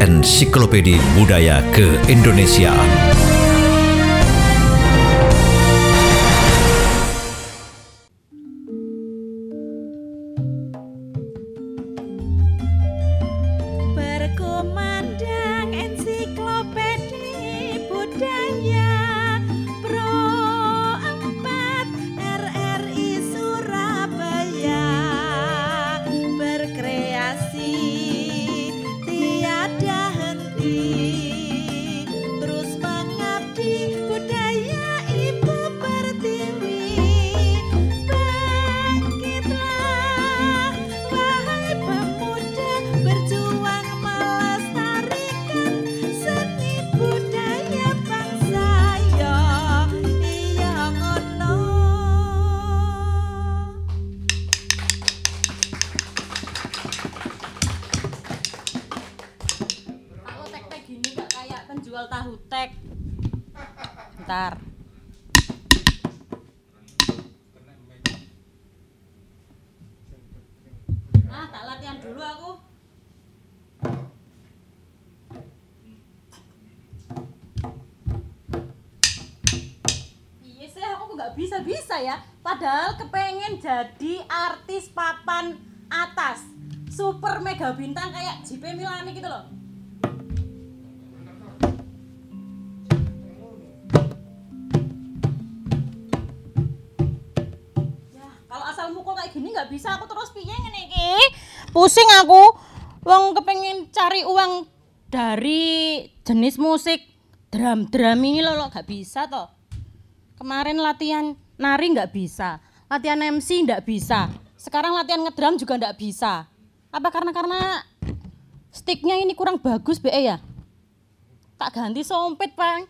Ensiklopedia Budaya Keindonesiaan. Berkumandang ensiklopedia budaya Pro 4 RRI Surabaya berkreasi tiada henti terus mengabdi budaya Ibu Pertiwi. Bangkitlah wahai pemuda, berjuang melestarikan seni budaya bangsa yo iya ngono. Kalau tek-tek gini gak kayak penjual tahu tek. Bentar. Tak latihan dulu aku. Iya sih, aku nggak bisa ya. Padahal kepengen jadi artis papan atas, super mega bintang kayak JP Milani gitu loh. Ya, kalau asal mukul kayak gini nggak bisa aku terus piye ngene iki. Pusing aku. Wong kepengen cari uang dari jenis musik drum ini loh nggak bisa toh. Kemarin latihan nari nggak bisa, latihan MC nggak bisa, sekarang latihan ngedrum juga nggak bisa. Apa karena sticknya ini kurang bagus be ya? Tak ganti sompet Bang,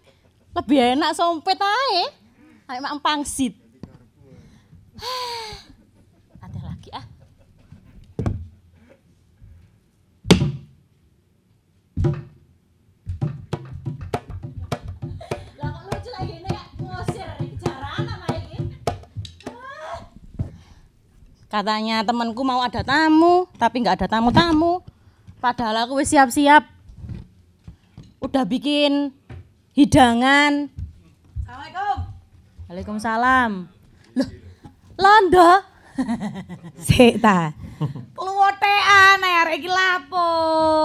lebih enak sompet aja. Kayak mak pangsit. Latihan lagi ah. Lah kok lucu lagi ini kayak ngusir kejaran sama ini. Katanya temanku mau ada tamu, tapi nggak ada tamu-tamu. Padahal aku wis siap-siap. Udah bikin hidangan. Assalamualaikum. Waalaikumsalam. Loh, Londo. Sik ta. Kluwetean arek iki lapo?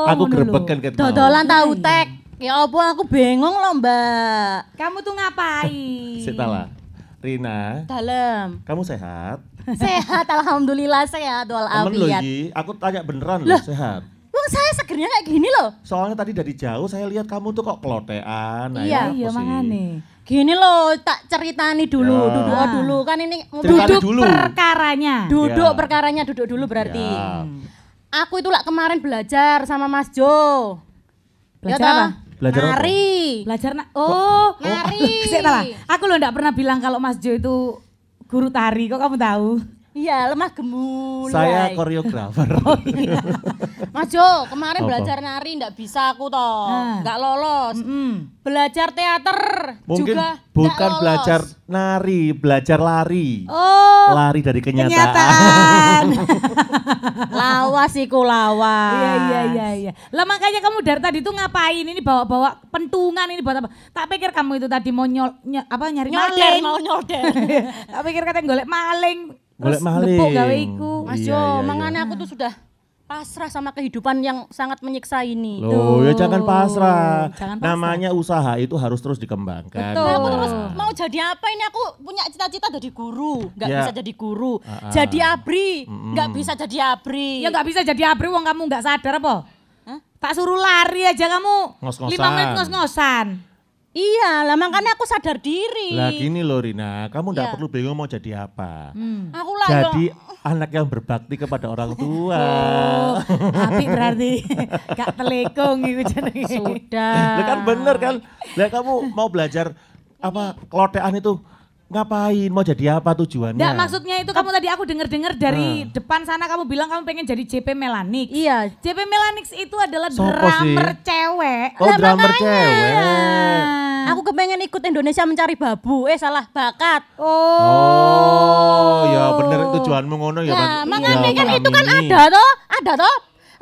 Aku grebekan ket. Dodolan tahu tek. Ya apa aku bingung loh, Mbak. Kamu tuh ngapain? Sitala. Rina, Dalem. kamu sehat? Sehat, alhamdulillah sehat Temen lo walafiat. iki, aku tanya beneran loh, sehat. Wong saya segernya kayak gini loh. Soalnya tadi dari jauh saya lihat kamu tuh kok kelotean. Nah, Iya, apa Iya sih? mangane. Gini loh, tak ceritani dulu, Ya. duduk dulu kan ini Ceritani duduk dulu. Perkaranya. duduk Ya. perkaranya duduk dulu berarti. Ya. Aku itu lah kemarin belajar sama Mas Jo. Belajar toh? apa? Belajar apa? Nari. Belajar oh, Nari. Sik ta lah. Aku lo ndak pernah bilang kalau Mas Jo itu guru tari, kok kamu tahu? Iya, lemah gemulai. Saya koreografer. Mas Jo, kemarin Apa? belajar nari ndak bisa aku toh. Ah. Nggak lolos. Belajar teater Mungkin juga bukan nggak lolos. belajar nari, belajar lari. Oh, Lari dari kenyataan. kenyataan. Lawas iku lawas. Iya. Lah makanya kamu dari tadi tuh ngapain? Ini bawa-bawa pentungan ini buat apa? Tak pikir kamu itu tadi mau nyari Nyolder, maling. mau nyolder. Tak pikir katanya golek maling. Golek Terus maling. nepuk gawe iku. Mas Iya, Jo, iya, iya. makanya aku tuh sudah pasrah sama kehidupan yang sangat menyiksa ini. Loh, ya jangan pasrah. Jangan pasrah. Namanya usaha itu harus terus dikembangkan. Betul. Aku terus mau jadi apa ini? Aku punya cita-cita jadi guru, nggak Ya. bisa jadi guru. Ah, ah. Jadi abri, nggak bisa jadi abri. Ya nggak bisa jadi abri wong kamu nggak sadar apa? Hah? Tak suruh lari aja kamu. Ngos-ngosan. 5 menit ngos-ngosan. Iya, lah makanya aku sadar diri. Lah gini loh Rina, kamu nggak Iya. perlu bingung mau jadi apa. Aku lah Jadi yo. anak yang berbakti kepada orang tua. Oh, api berarti gak telekung itu jenenge. Sudah. Lah kan bener kan? Lah kamu mau belajar apa kelotean itu ngapain? Mau jadi apa tujuannya? Enggak, maksudnya itu kamu tadi aku dengar-dengar dari depan sana kamu bilang kamu pengen jadi JP Melanix. Iya. JP Melanix itu adalah Sopo drummer sih? cewek. Oh, Lah, drummer makanya. cewek. Aku kepengen ikut Indonesia mencari babu. Salah bakat. Oh, ya bener tujuanmu ngono ya. Nah, Bang. makanya Ya, kan itu kan mengamini. ada toh.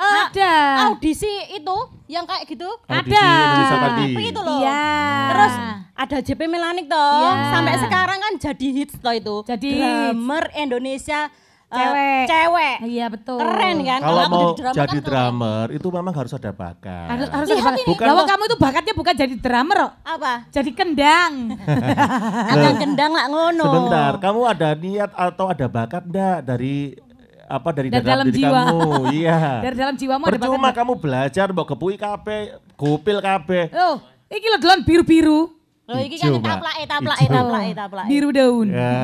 Ada. Audisi itu yang kayak gitu. Audisi Ada. Indonesia tadi. Tapi itu loh. Iya. Terus ada JP Melanik toh. Iya. Sampai sekarang kan jadi hits toh itu. Jadi drummer Indonesia Cewek. cewek. Iya betul. Keren kan? Kalau aku mau drummer jadi kan drummer itu memang harus ada bakat. Harus Lihat ada bakat. ini. Bukan Lah, lo- kamu itu bakatnya bukan jadi drummer kok. apa? Jadi kendang. Akan gendang lah ngono. Sebentar, kamu ada niat atau ada bakat enggak dari dari Dari dalam diri jiwa. kamu? Iya. Dari dalam jiwamu ada Percuma bakat. kamu belajar mbok gepui kabeh, gupil kabeh. Oh, iki lo delon biru-biru. Loh iki kan Hijau, Mbak. taplake. Biru daun. Ya.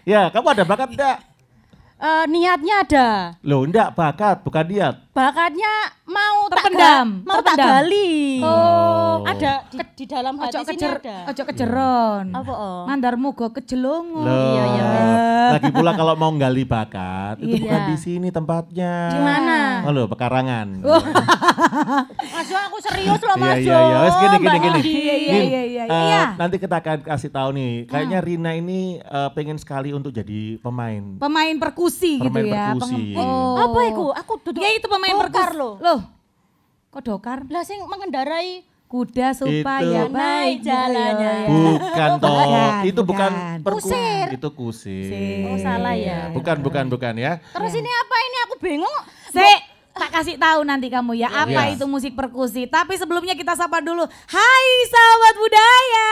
Ya, kamu ada bakat enggak? Niatnya ada. Loh, enggak bakat, bukan niat. Bakatnya mau Terpendam, mau tak terpendam. gali. Oh. Ada di dalam hati sini ada. Ojo kejeron. Apa, oh? Mandarmu go kejelongo. Loh. Iya. Lagi pula kalau mau nggali bakat, itu Iya. bukan di sini tempatnya. Di mana? Oh, loh, pekarangan. Mas Jo, aku serius loh Mas Jo. Iya. Wes gini. Mbak Nadi. Iya, Nin, iya, iya, eh, iya. nanti kita akan kasih tahu nih. Kayaknya Rina ini pengen sekali untuk jadi pemain. Pemain perkusi gitu Pemain ya. perkusi. Oh. Apa itu? Aku duduk. Ya itu pemain dokar perkusi. loh. Loh. Kok dokar? Lah sing mengendarai Kuda supaya Itu. baik jalannya. Bukan toh, Bukan, itu bukan bukan. perkusi, Kusir. itu kusir. Kusir. Oh, salah ya. Bukan ya. Terus ini apa ini? Aku bingung. Sik, tak kasih tahu nanti kamu ya apa Iya. itu musik perkusi. Tapi sebelumnya kita sapa dulu. Hai sahabat budaya.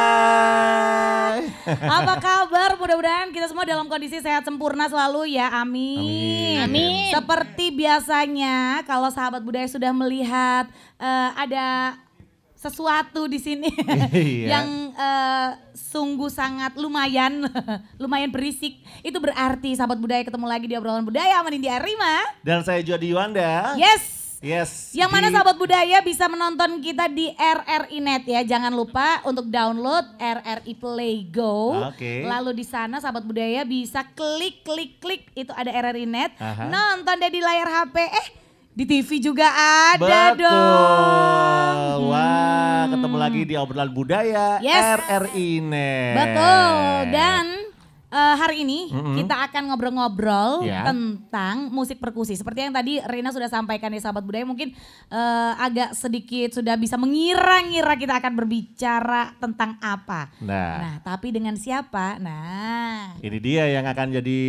Hai. Apa kabar? Mudah-mudahan kita semua dalam kondisi sehat sempurna selalu ya. Amin. Amin. Seperti biasanya kalau sahabat budaya sudah melihat ada sesuatu di sini Iya. yang sungguh sangat lumayan lumayan berisik. Itu berarti sahabat budaya ketemu lagi di obrolan budaya sama Nindi Arima. Dan saya Jody Wanda. Yes. Yes. Yang mana di- sahabat budaya bisa menonton kita di RRI Net ya. Jangan lupa untuk download RRI Play Go. Oke. Lalu di sana sahabat budaya bisa klik itu ada RRI Net. Aha. Nonton deh di layar HP. Di TV juga ada Betul. dong. Wah, ketemu lagi di obrolan budaya Yes. RRI Net. Betul. Dan hari ini kita akan ngobrol-ngobrol Ya. tentang musik perkusi. Seperti yang tadi Rina sudah sampaikan ya sahabat budaya, mungkin agak sedikit sudah bisa mengira-ngira kita akan berbicara tentang apa. Nah, Tapi dengan siapa? Nah, ini dia yang akan jadi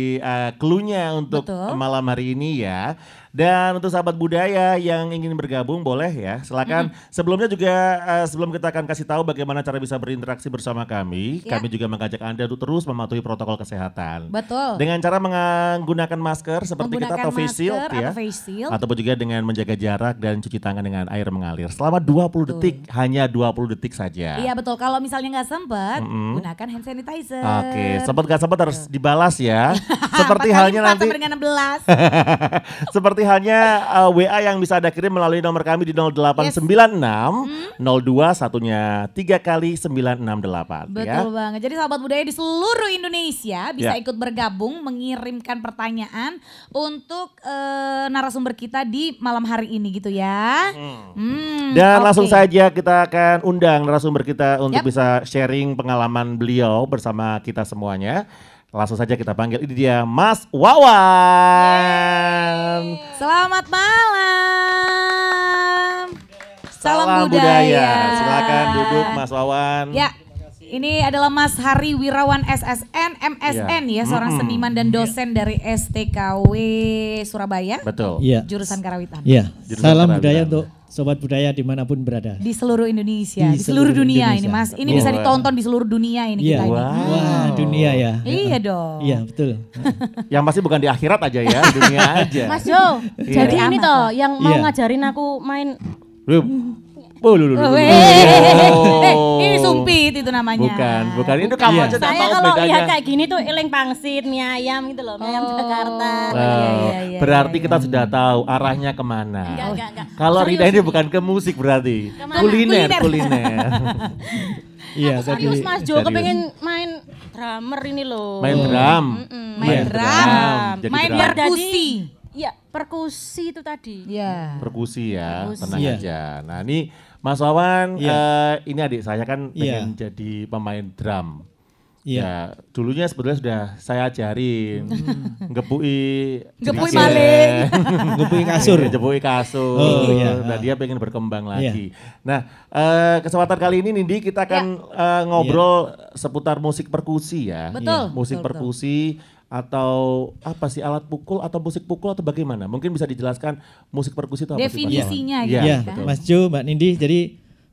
clue-nya untuk Betul. malam hari ini ya. Dan untuk sahabat budaya yang ingin bergabung boleh ya, silakan. Sebelumnya juga sebelum kita akan kasih tahu bagaimana cara bisa berinteraksi bersama kami, Ya. kami juga mengajak Anda untuk terus mematuhi protokol kesehatan. betul. Dengan cara menggunakan masker seperti kita Menggunakan atau face shield masker ya. atau face shield. Ataupun juga dengan menjaga jarak dan cuci tangan dengan air mengalir. Selama 20 detik, hanya 20 detik saja. Iya betul. Kalau misalnya nggak sempet, gunakan hand sanitizer. Oke, sempat gak sempat harus dibalas ya. Seperti 4 kali halnya 4 nanti sampai dengan 16. seperti halnya WA yang bisa Anda kirim melalui nomor kami di 0896 02 satunya 3 kali 968 ya. Betul banget. Jadi sahabat budaya di seluruh Indonesia bisa Ya. ikut bergabung mengirimkan pertanyaan untuk narasumber kita di malam hari ini gitu ya. Dan Oke. langsung saja kita akan undang narasumber kita untuk Yap. bisa sharing pengalaman beliau bersama kita semuanya. Langsung saja kita panggil, ini dia Mas Wawan. Selamat malam. Salam budaya. Silakan duduk Mas Wawan. Ya. Ini adalah Mas Hari Wirawan SSN, MSN ya, seorang seniman dan dosen dari STKW Surabaya, Betul. Iya. jurusan Karawitan. Iya. Jurusan Salam kerawitan. budaya untuk sobat budaya dimanapun berada. Di seluruh Indonesia, Di di seluruh seluruh dunia ini Indonesia. Mas. Ini Wah. bisa ditonton di seluruh dunia ini Iya. kita ini. Wah, dunia ya. Iya dong. Iya, betul. Yang pasti bukan di akhirat aja ya, dunia aja. Mas Jo, jadi Iya. ini Amat, toh yang mau Iya. ngajarin aku main. Ini sumpit itu namanya. Bukan. Itu kamu Iya. aja tak Saya tahu kalau bedanya. lihat kayak gini tuh eleng pangsit, mie ayam gitu loh, mie ayam Jakarta. Iya, Berarti kita sudah tahu arahnya kemana. Enggak. Kalau Serius Rida ini ini. bukan ke musik berarti. Kemana? Kuliner. Iya, Serius tadi Mas Jo, Serius. kepengen main drummer ini loh. Main drum. Main drum. Jadi Main drum. perkusi. Iya, perkusi itu tadi. Iya. Perkusi ya, Perkusi. tenang Iya. aja. Nah ini Mas Wawan, Iya. ini adik saya kan Iya. pengen jadi pemain drum. Iya. Ya, dulunya sebetulnya sudah saya ajarin. Ngepui Ngepui jerigen. maling. Ngepui kasur. Ngepui kasur. Oh, iya. Nah, dia pengen berkembang lagi. Nah, kesempatan kali ini Nindi kita akan ngobrol seputar musik perkusi ya. Betul, Musik betul, perkusi atau apa sih, alat pukul atau musik pukul atau bagaimana? Mungkin bisa dijelaskan musik perkusi itu apa sih, Pak? Definisinya Iya, gitu Ya, kan. Mas Jo, Mbak Nindi, jadi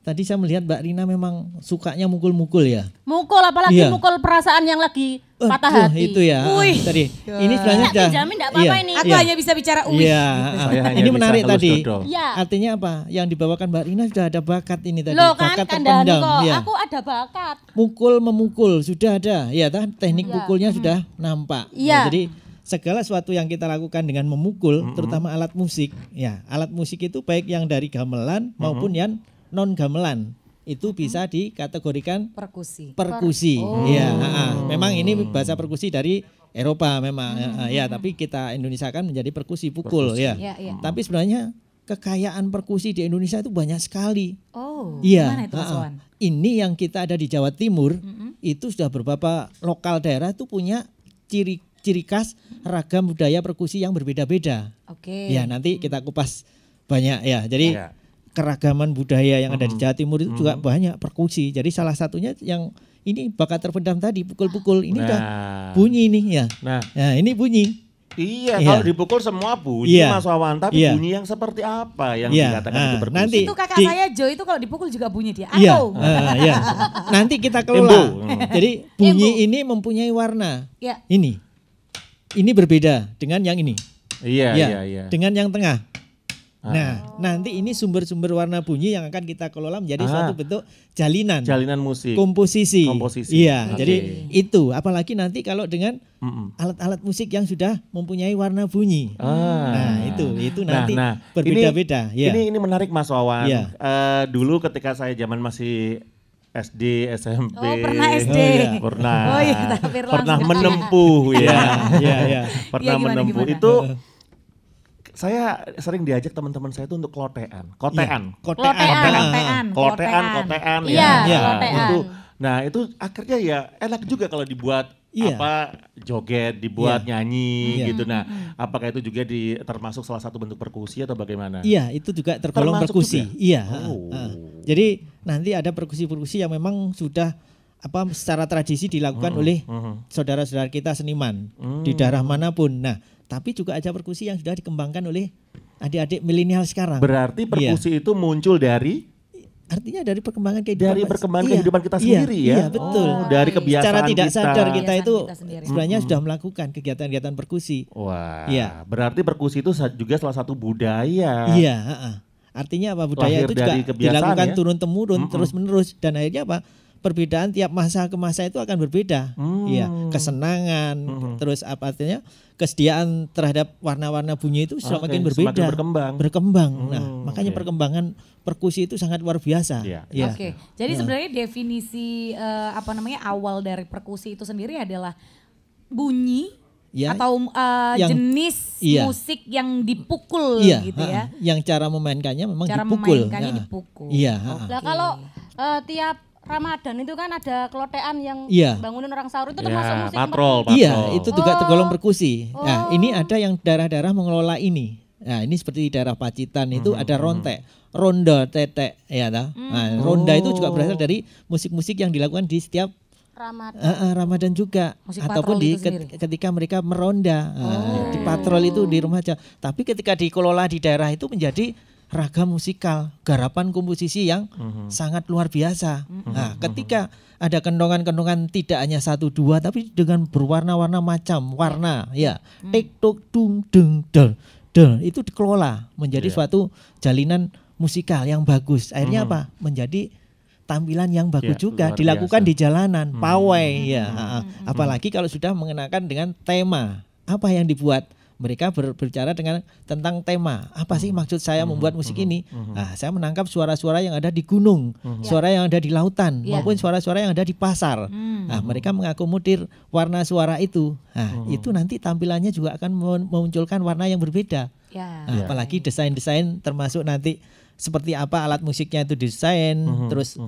tadi saya melihat Mbak Rina memang sukanya mukul-mukul ya. Mukul apalagi Iya. mukul perasaan yang lagi patah Aduh, hati. itu ya. Wih. Tadi ini sebenarnya Enggak sudah. dijamin enggak apa-apa ini. Aku hanya bisa bicara Iya, Saya hanya ini bisa menarik ngelus tadi. dodol. Iya. Artinya apa? Yang dibawakan Mbak Rina sudah ada bakat ini tadi. Loh kan bakat kandang terpendam. kok. Ya. Aku ada bakat. Mukul memukul sudah ada, ya kan? Teknik pukulnya sudah nampak. Iya. Ya, jadi segala sesuatu yang kita lakukan dengan memukul, terutama alat musik, ya alat musik itu baik yang dari gamelan maupun yang non gamelan itu bisa dikategorikan perkusi. perkusi. Ya, memang ini bahasa perkusi dari Eropa memang, ya. Tapi kita Indonesia kan menjadi perkusi pukul, ya. Iya, iya. Tapi sebenarnya kekayaan perkusi di Indonesia itu banyak sekali. Oh, Iya, gimana itu Mas Wan? ini yang kita ada di Jawa Timur itu sudah beberapa lokal daerah itu punya ciri khas ragam budaya perkusi yang berbeda-beda. Oke. Ya nanti kita kupas banyak ya. Jadi Iya. keragaman budaya yang ada di Jawa Timur itu juga banyak perkusi. Jadi salah satunya yang ini bakat terpendam tadi pukul-pukul ini udah bunyi nih ya. Nah, Nah ini bunyi. iya, Iya. kalau dipukul semua bunyi Iya. Mas Wawan, tapi Iya. bunyi yang seperti apa yang Iya. dikatakan Nah, itu perkusi? nanti Itu kakak di- saya Jo itu kalau dipukul juga bunyi dia. Iya, Atau iya. Nanti kita kelola. Embo. Jadi bunyi ini mempunyai warna. ya. Ini berbeda dengan yang ini. Iya, Ya, iya, iya. dengan yang tengah. Nah, nanti ini sumber-sumber warna bunyi yang akan kita kelola menjadi suatu bentuk jalinan, Jalinan musik. komposisi. Komposisi. Iya, Oke. jadi itu. Apalagi nanti kalau dengan Mm-mm. alat-alat musik yang sudah mempunyai warna bunyi. Ah. Nah, itu nanti Nah, berbeda-beda. Ya. Ini menarik Mas Wawan. Iya. Dulu ketika saya zaman masih SD, SMP. Oh, pernah SD. Oh, iya. Pernah. Oh iya, tapi Pernah langsung. menempuh ya. Iya. Pernah Iya, gimana, menempuh gimana? itu. Saya sering diajak teman-teman saya itu untuk klotean. Kotean. Kotean. Kotean Iya, ya. Iya. klotean. Nah, itu akhirnya ya enak juga kalau dibuat Iya. joget, dibuat Iya. nyanyi Iya. gitu. Nah, apakah itu juga termasuk salah satu bentuk perkusi atau bagaimana? Iya, itu juga tergolong Termasuk perkusi. juga? Iya. Oh. Jadi nanti ada perkusi-perkusi yang memang sudah secara tradisi dilakukan oleh saudara-saudara kita seniman di daerah manapun. Nah, tapi juga ada perkusi yang sudah dikembangkan oleh adik-adik milenial sekarang. Berarti perkusi itu muncul dari Artinya dari perkembangan kehidupan. dari Mas. perkembangan Iya, kehidupan kita iya, sendiri ya. Iya, betul. Oh, dari kebiasaan Secara tidak kita. sadar kita Kebiasaan itu kita sendiri. sebenarnya sudah melakukan kegiatan-kegiatan perkusi. Wah, Iya. berarti perkusi itu juga salah satu budaya. Iya, Artinya apa? Budaya Lahir itu juga dari kebiasaan dilakukan ya? turun-temurun, terus-menerus, dan akhirnya apa? Perbedaan tiap masa ke masa itu akan berbeda. Iya, kesenangan, terus apa artinya? Kesediaan terhadap warna-warna bunyi itu semakin Oke, berbeda. semakin Berkembang. Nah, makanya oke. perkembangan perkusi itu sangat luar biasa. Iya. Iya. Oke, jadi sebenarnya definisi awal dari perkusi itu sendiri adalah bunyi Ya, atau yang- jenis iya. musik yang dipukul Iya, gitu ya. yang cara memainkannya memang Cara dipukul. memainkannya Nah, dipukul. Iya, Lah kalau tiap Ramadan itu kan ada klotean yang Iya. bangunin orang sahur itu Ya, termasuk musik patrol. Iya, itu juga tergolong perkusi. Oh. Nah, ini ada yang daerah-daerah mengelola ini. Nah, ini seperti daerah Pacitan itu ada rontek, ronda, tetek, ya toh. Nah, ronda itu juga berasal dari musik-musik yang dilakukan di setiap Ramadan. Ramadan juga, Musik ataupun patrol di itu sendiri? ketika mereka meronda. Nah, di patrol itu di rumah aja. Tapi ketika dikelola di daerah itu menjadi ragam musikal, garapan komposisi yang sangat luar biasa. Nah, ketika ada kendongan-kendongan tidak hanya satu dua, tapi dengan berwarna-warna macam warna, ya, tik tok dung dung del del, itu dikelola menjadi suatu jalinan musikal yang bagus. Akhirnya apa? Menjadi tampilan yang bagus Ya, juga luar dilakukan biasa. di jalanan, pawai, ya. Apalagi kalau sudah mengenakan dengan tema apa yang dibuat. Mereka berbicara tentang tema. Apa sih maksud saya membuat musik ini? Nah, saya menangkap suara-suara yang ada di gunung, suara yang ada di lautan, maupun suara-suara yang ada di pasar. Nah, mereka mengakomodir warna suara itu. Nah, itu nanti tampilannya juga akan memunculkan warna yang berbeda. Ya. Nah, apalagi desain-desain termasuk nanti seperti apa alat musiknya itu desain, terus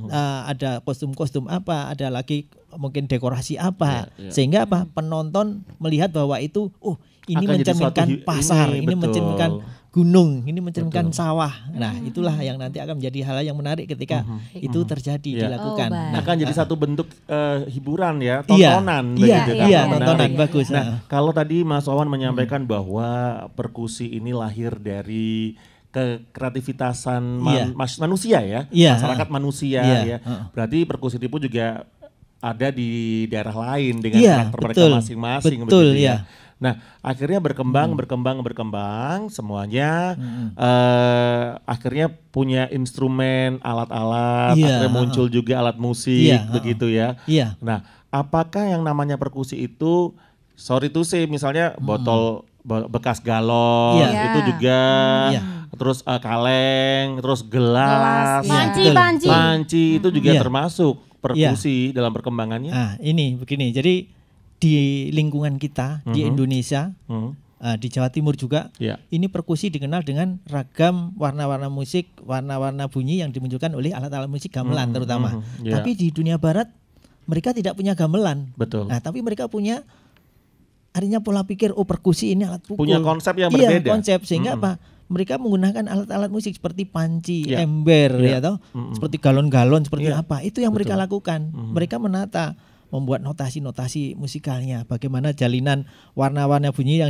ada kostum-kostum apa, ada lagi mungkin dekorasi apa, Ya. sehingga apa penonton melihat bahwa itu, oh ini Akan jadi mencerminkan suatu pasar, ini betul. mencerminkan gunung, ini mencerminkan sawah. Nah itulah yang nanti akan menjadi hal yang menarik ketika itu terjadi Ya. dilakukan. Oh, baik. Nah, Akan jadi satu bentuk hiburan ya, Iya, tontonan iya, begitu kan. iya, Menarik. tontonan bagus. Nah, Nah. kalau tadi Mas Wawan menyampaikan bahwa perkusi ini lahir dari kreativitasan Iya. manusia ya, Iya, masyarakat manusia iya, ya. Berarti perkusi tipu juga ada di daerah lain dengan Iya, karakter mereka betul. masing-masing Betul, begitu ya. iya. Nah, akhirnya berkembang semuanya akhirnya punya instrumen, alat-alat, Iya, akhirnya muncul juga alat musik Iya, begitu ya. Iya. Nah, apakah yang namanya perkusi itu, sorry to say, misalnya botol bekas galon Iya. itu juga, Iya. terus kaleng, terus gelas, Iya. Panci. panci itu juga Iya. termasuk perkusi dalam perkembangannya. Nah ini begini, jadi di lingkungan kita di Indonesia, di Jawa Timur juga, Iya. ini perkusi dikenal dengan ragam warna-warna musik, warna-warna bunyi yang dimunculkan oleh alat-alat musik gamelan terutama. Iya. Tapi di dunia Barat mereka tidak punya gamelan. Betul. Nah tapi mereka punya, artinya pola pikir, oh perkusi ini alat pukul. Punya konsep yang Iya, berbeda. konsep, sehingga apa? Mereka menggunakan alat-alat musik seperti panci, Iya. ember, Iya. ya toh, seperti galon-galon, seperti Iya. apa? Itu yang mereka lakukan. Mereka menata, membuat notasi-notasi musikalnya. Bagaimana jalinan warna-warna bunyi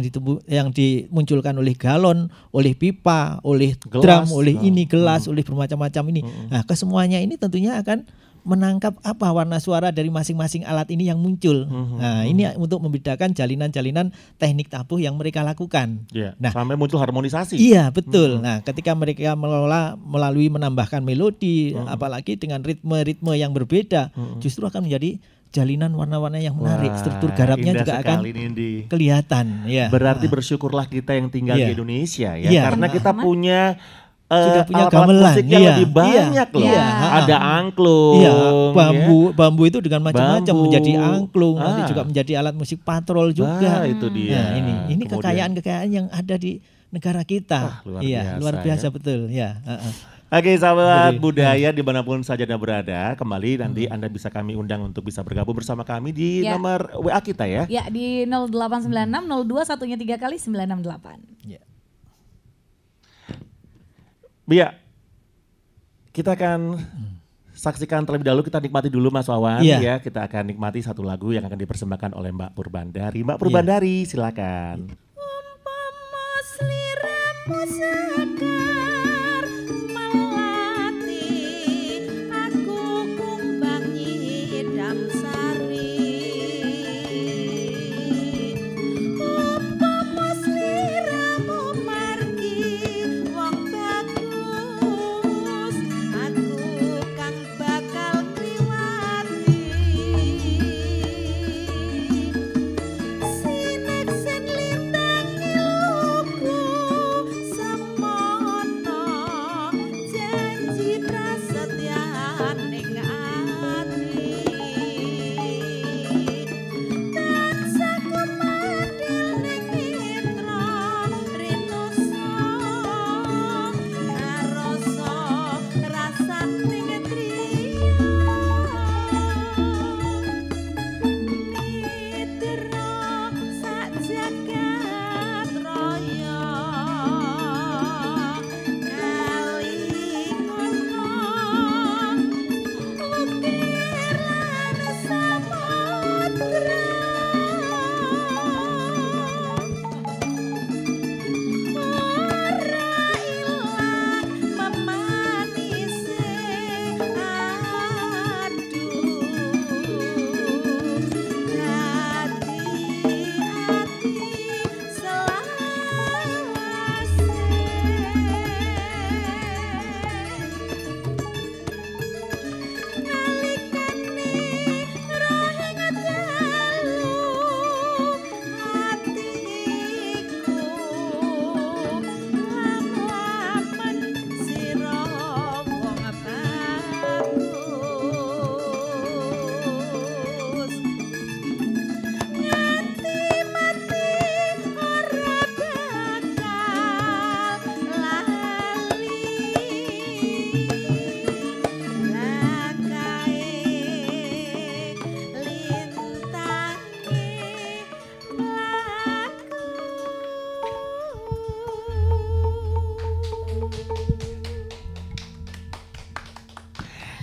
yang dimunculkan oleh galon, oleh pipa, oleh Gelas. drum, oleh ini gelas, oleh bermacam-macam ini. Nah, kesemuanya ini tentunya akan menangkap apa warna suara dari masing-masing alat ini yang muncul. Nah, ini untuk membedakan jalinan-jalinan teknik tabuh yang mereka lakukan. Iya. Nah, Sampai muncul harmonisasi. iya betul. Nah, ketika mereka mengelola melalui menambahkan melodi, apalagi dengan ritme-ritme yang berbeda, justru akan menjadi jalinan warna-warna yang menarik. Wah, Struktur garapnya indah juga akan sekali, Nindi. kelihatan. Ya. Berarti bersyukurlah kita yang tinggal Iya. di Indonesia ya, Iya. karena kita punya Sudah punya alat-alat gamelan. musik yang Iya, lebih banyak iya, loh. iya. Ada angklung, Iya, ya. bambu itu dengan macam-macam Bambu. menjadi angklung, nanti Ah. juga menjadi alat musik patrol juga. Wah, itu dia. Nah, ini Kemudian- kekayaan-kekayaan yang ada di negara kita. Wah, luar Iya, biasa, luar biasa ya. betul. Ya. Oke sahabat Jadi, budaya dimanapun saja Anda berada, kembali nanti Anda bisa kami undang untuk bisa bergabung bersama kami di Ya. nomor WA kita ya. Ya di 0896 02 satunya 3 kali 968. Bia, kita akan saksikan terlebih dahulu, kita nikmati dulu Mas Wawan Iya. ya. Kita akan nikmati satu lagu yang akan dipersembahkan oleh Mbak Purbandari. Mbak Purbandari silakan. Umpama sliramu sadar melati, aku kumbangi damsari. Umpama sliramu margi wong bagus, aku kang bakal kliwati. Sinek sen lintang ilmuku, semua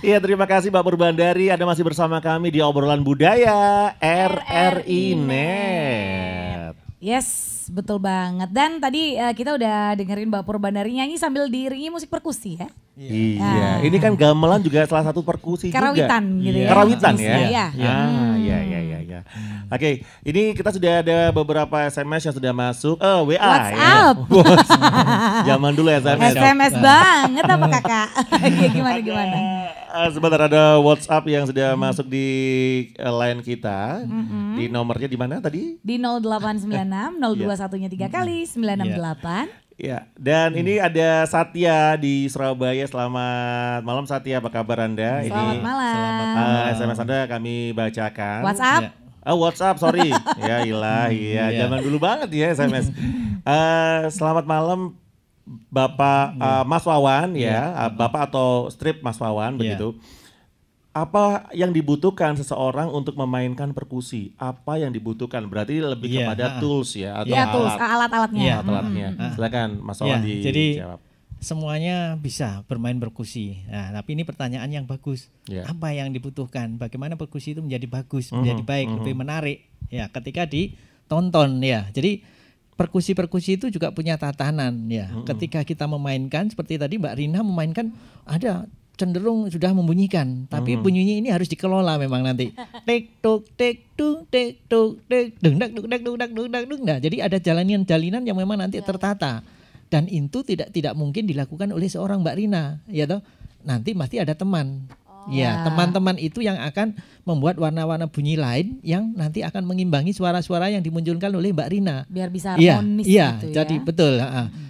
Iya, terima kasih Mbak Purbandari. Ada masih bersama kami di obrolan budaya RRI Net. Yes, betul banget. Dan tadi kita udah dengerin Mbak Purbandari nyanyi sambil diiringi musik perkusi ya. Iya, ini kan gamelan juga salah satu perkusi Karawitan juga. gitu ya. Karawitan ya. Iya. Iya. Oke, ini kita sudah ada beberapa SMS yang sudah masuk. WA WhatsApp. Ya. Zaman dulu SMS. SMS banget apa kakak? Gimana? Sebentar, ada WhatsApp yang sudah masuk di line kita. Di nomornya di mana tadi? Di 0896 021-nya 3 kali 968. Ya, dan ini ada Satya di Surabaya. Selamat malam Satya, apa kabar Anda? Selamat malam. SMS Anda kami bacakan. WhatsApp. WhatsApp, sorry. Ya ilahi, ya zaman dulu banget ya SMS. Selamat malam Bapak Mas Wawan ya, Bapak atau strip Mas Wawan begitu. Apa yang dibutuhkan seseorang untuk memainkan perkusi? Apa yang dibutuhkan? Berarti lebih kepada tools ya atau tools, alat-alatnya. Iya, alat-alatnya. Silakan Mas Wawan dijawab. Jadi semuanya bisa bermain perkusi. Nah, tapi ini pertanyaan yang bagus. Apa yang dibutuhkan? Bagaimana perkusi itu menjadi bagus, menjadi baik, lebih menarik? Ya, ketika ditonton ya. Jadi perkusi-perkusi itu juga punya tatanan ya. Ketika kita memainkan seperti tadi Mbak Rina memainkan ada cenderung sudah membunyikan, tapi bunyinya ini harus dikelola memang nanti. Tek tuk tek tuk tek tuk tek dung dak dung dak dung dak dung dak dung. Nah, jadi ada jalinan-jalinan yang memang nanti tertata. Dan itu tidak mungkin dilakukan oleh seorang Mbak Rina, ya toh. Nanti pasti ada teman. Ya, teman-teman itu yang akan membuat warna-warna bunyi lain yang nanti akan mengimbangi suara-suara yang dimunculkan oleh Mbak Rina. Biar bisa harmonis gitu ya. Jadi betul.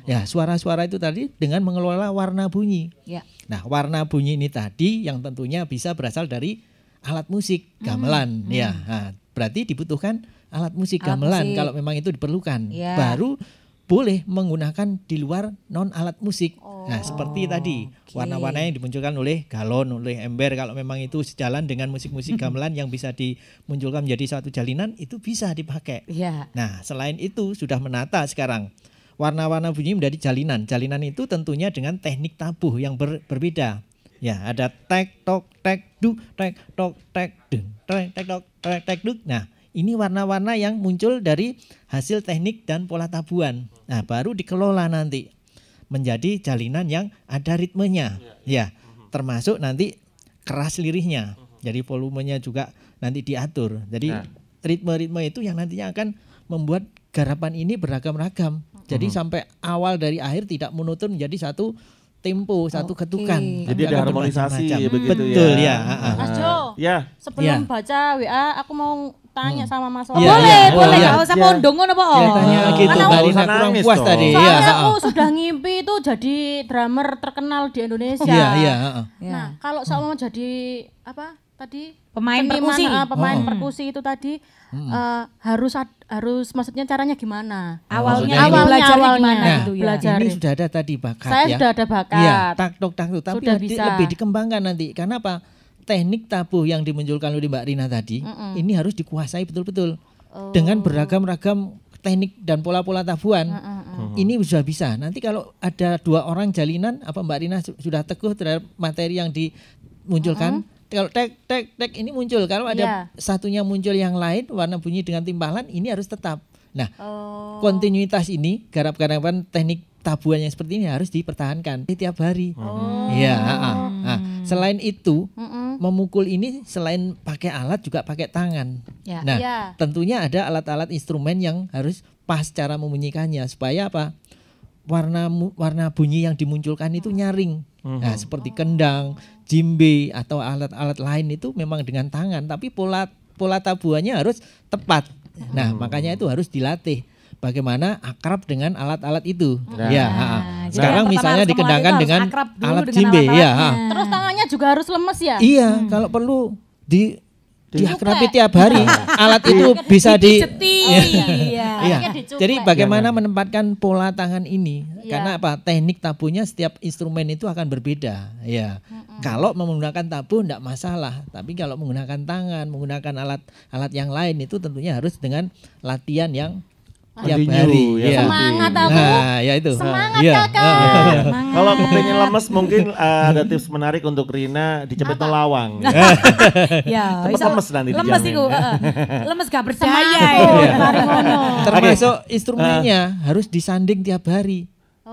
Ya, suara-suara itu tadi dengan mengelola warna bunyi. Ya. Nah, warna bunyi ini tadi yang tentunya bisa berasal dari alat musik gamelan. Ya, nah, berarti dibutuhkan alat musik gamelan kalau memang itu diperlukan. Baru boleh menggunakan di luar non alat musik. Nah, seperti tadi warna-warna yang dimunculkan oleh galon, oleh ember, kalau memang itu sejalan dengan musik-musik gamelan yang bisa dimunculkan menjadi satu jalinan, itu bisa dipakai. Nah, selain itu sudah menata sekarang. Warna-warna bunyi menjadi jalinan. Jalinan itu tentunya dengan teknik tabuh yang berbeda. Ya, ada tek tok tek duk, tek tok tek dung, tek tok tek tek duk. Nah, ini warna-warna yang muncul dari hasil teknik dan pola tabuhan. Nah, baru dikelola nanti menjadi jalinan yang ada ritmenya. Ya, termasuk nanti keras lirihnya. Jadi volumenya juga nanti diatur. Jadi ritme-ritme itu yang nantinya akan membuat garapan ini beragam-ragam. Jadi sampai awal dari akhir tidak monoton menjadi satu tempo, satu ketukan. Jadi ada harmonisasi begitu. Betul ya. Mas Jo, sebelum baca WA aku mau tanya sama Mas Wawan. Boleh, enggak usah mondong ngono po. Tanya gitu, Mbak Rina kurang puas tadi. Soalnya aku sudah ngimpi itu jadi drummer terkenal di Indonesia. Iya. Nah, kalau saya mau jadi apa tadi? Pemain perkusi. Pemain perkusi itu tadi harus maksudnya caranya gimana? Awalnya gimana gitu ya. Ini sudah ada tadi bakat Saya sudah ada bakat. Iya, tak tapi sudah bisa. lebih dikembangkan nanti. Karena apa? Teknik tabuh yang dimunculkan oleh Mbak Rina tadi ini harus dikuasai betul-betul dengan beragam-ragam teknik dan pola-pola tabuhan. Ini sudah bisa. Nanti kalau ada dua orang jalinan, apa Mbak Rina sudah teguh terhadap materi yang dimunculkan. Kalau tek ini muncul. Kalau ada satunya muncul yang lain warna bunyi dengan timpalan, ini harus tetap. Nah, kontinuitas ini garap-garapan teknik tabuhan yang seperti ini harus dipertahankan setiap hari. Iya. Nah, selain itu memukul ini selain pakai alat juga pakai tangan. Nah, tentunya ada alat-alat instrumen yang harus pas cara membunyikannya supaya apa? Warna bunyi yang dimunculkan itu nyaring. Nah, seperti kendang, djembe atau alat-alat lain itu memang dengan tangan, tapi pola tabuhannya harus tepat. Nah, makanya itu harus dilatih. Bagaimana akrab dengan alat-alat itu. Sekarang misalnya dikendangkan dengan alat djembe Terus tangannya juga harus lemes ya? Iya, kalau perlu diakrabi tiap hari. Alat itu bisa Iya. Jadi bagaimana menempatkan pola tangan ini? Karena apa? Teknik tabuhnya setiap instrumen itu akan berbeda. Ya. Kalau menggunakan tabuh enggak masalah, tapi kalau menggunakan tangan, menggunakan alat yang lain itu tentunya harus dengan latihan yang tiap Continue, hari. ya. Iya. Semangat aku. Nah, ya itu. Semangat Iya. kakak. Semangat. Kalau kepengen lemes mungkin ada tips menarik untuk Rina dicepet lawang. Ya, Cepet bisa lemes nanti lemes dijamin. iku, lemes gak berdaya Semangat. ya. Mari ngono. Termasuk instrumennya harus disanding tiap hari.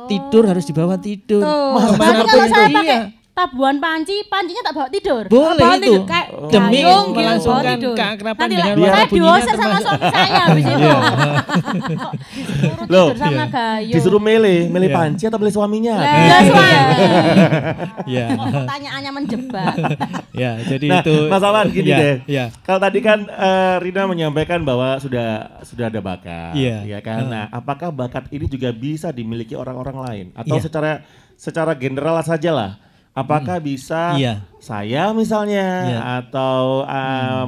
Tidur harus dibawa tidur. Tuh. Berarti Kemanapun kalau saya itu. pakai Iya. tabuhan pancinya tak bawa tidur. Boleh Bawa itu. tidur, kayak Demi gayung gitu, melangsungkan bawa tidur. keakraban Nanti dengan lah, warna Saya bunyinya diusir sama termasuk. suami saya habis itu. Kok disuruh Loh, tidur sama gayung. Disuruh milih Iya. panci atau milih suaminya. Lah, suami. Ya. Kok pertanyaannya menjebak. Ya, jadi Nah, itu. Mas Awan gini Ya, deh. Ya. Kalau tadi kan Rina menyampaikan bahwa sudah ada bakat, Iya. ya kan. Nah, apakah bakat ini juga bisa dimiliki orang-orang lain atau Iya. secara general saja lah? Apakah bisa Iya. saya misalnya Iya. atau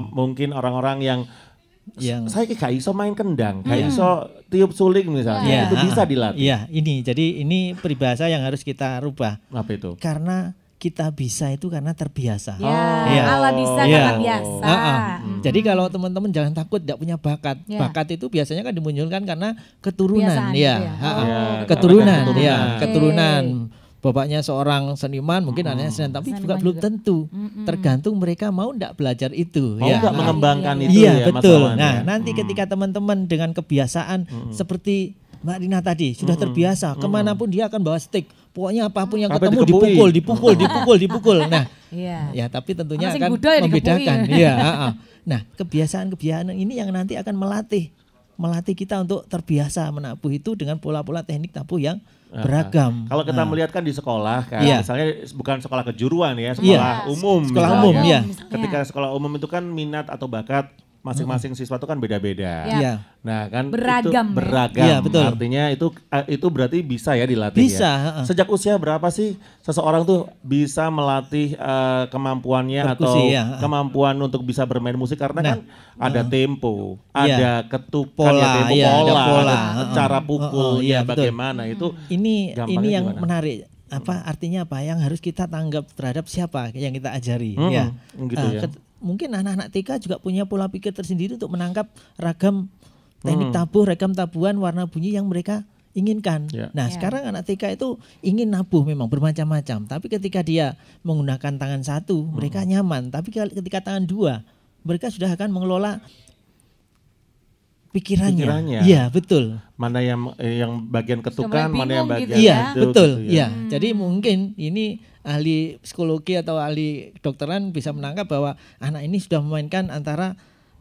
mungkin orang-orang yang Yang saya gak iso main kendang, gak iso tiup suling misalnya, itu bisa dilatih. Iya, ini peribahasa yang harus kita rubah. Apa itu? Karena kita bisa itu karena terbiasa. Ya, Iya. Allah bisa Iya. karena biasa. Jadi kalau teman-teman jangan takut tidak punya bakat. Ya. Bakat itu biasanya kan dimunculkan karena keturunan, Kebiasaan ya. gitu ya. Ya, Keturunan, keturunan. ya, Oke. keturunan. Bapaknya seorang seniman, mungkin anaknya seniman, tapi juga Seniman belum juga. tentu. Tergantung mereka mau enggak belajar itu. Mau ya. nggak mengembangkan itu Iya, ya, Mas betul. Awan, Nah, ya? nanti ketika teman-teman dengan kebiasaan seperti Mbak Rina tadi sudah terbiasa, kemanapun dia akan bawa stick. Pokoknya apapun yang Sampai ketemu dipukul. Nah, Iya. ya tapi tentunya Sama sing akan Buddha ya membedakan. dikepui. Iya, Nah, kebiasaan-kebiasaan ini yang nanti akan melatih kita untuk terbiasa menabuh itu dengan pola-pola teknik tabuh yang beragam. Kalau kita melihat kan di sekolah kan, Iya. misalnya bukan sekolah kejuruan ya, sekolah umum. Sekolah misalnya. umum, ya. Ketika sekolah umum itu kan minat atau bakat masing-masing siswa itu kan beda-beda. Iya. Nah kan Beragam, itu ya. beragam. Iya, betul. Artinya itu berarti bisa ya dilatih Bisa, ya. Sejak usia berapa sih seseorang tuh bisa melatih kemampuannya atau Perkusi, ya. kemampuan untuk bisa bermain musik karena kan ada tempo, Iya. ada ketukan Pola, ya, tempo iya, ada pola, pola. ada cara pukul, Iya, ya betul. bagaimana itu. Ini Gampangnya yang gimana? menarik. Artinya apa? Yang harus kita tanggap terhadap siapa yang kita ajari, ya. gitu ya. Mungkin anak-anak TK juga punya pola pikir tersendiri untuk menangkap ragam teknik tabuh, ragam tabuhan warna bunyi yang mereka inginkan. Ya. Nah, sekarang anak TK itu ingin nabuh memang bermacam-macam, tapi ketika dia menggunakan tangan satu, mereka nyaman, tapi ketika tangan dua, mereka sudah akan mengelola pikirannya. Iya, betul. Mana yang bagian ketukan, mulai mana yang bingung bagian gitu Iya, itu, betul. gitu Iya. Jadi mungkin ini ahli psikologi atau ahli kedokteran bisa menangkap bahwa anak ini sudah memainkan antara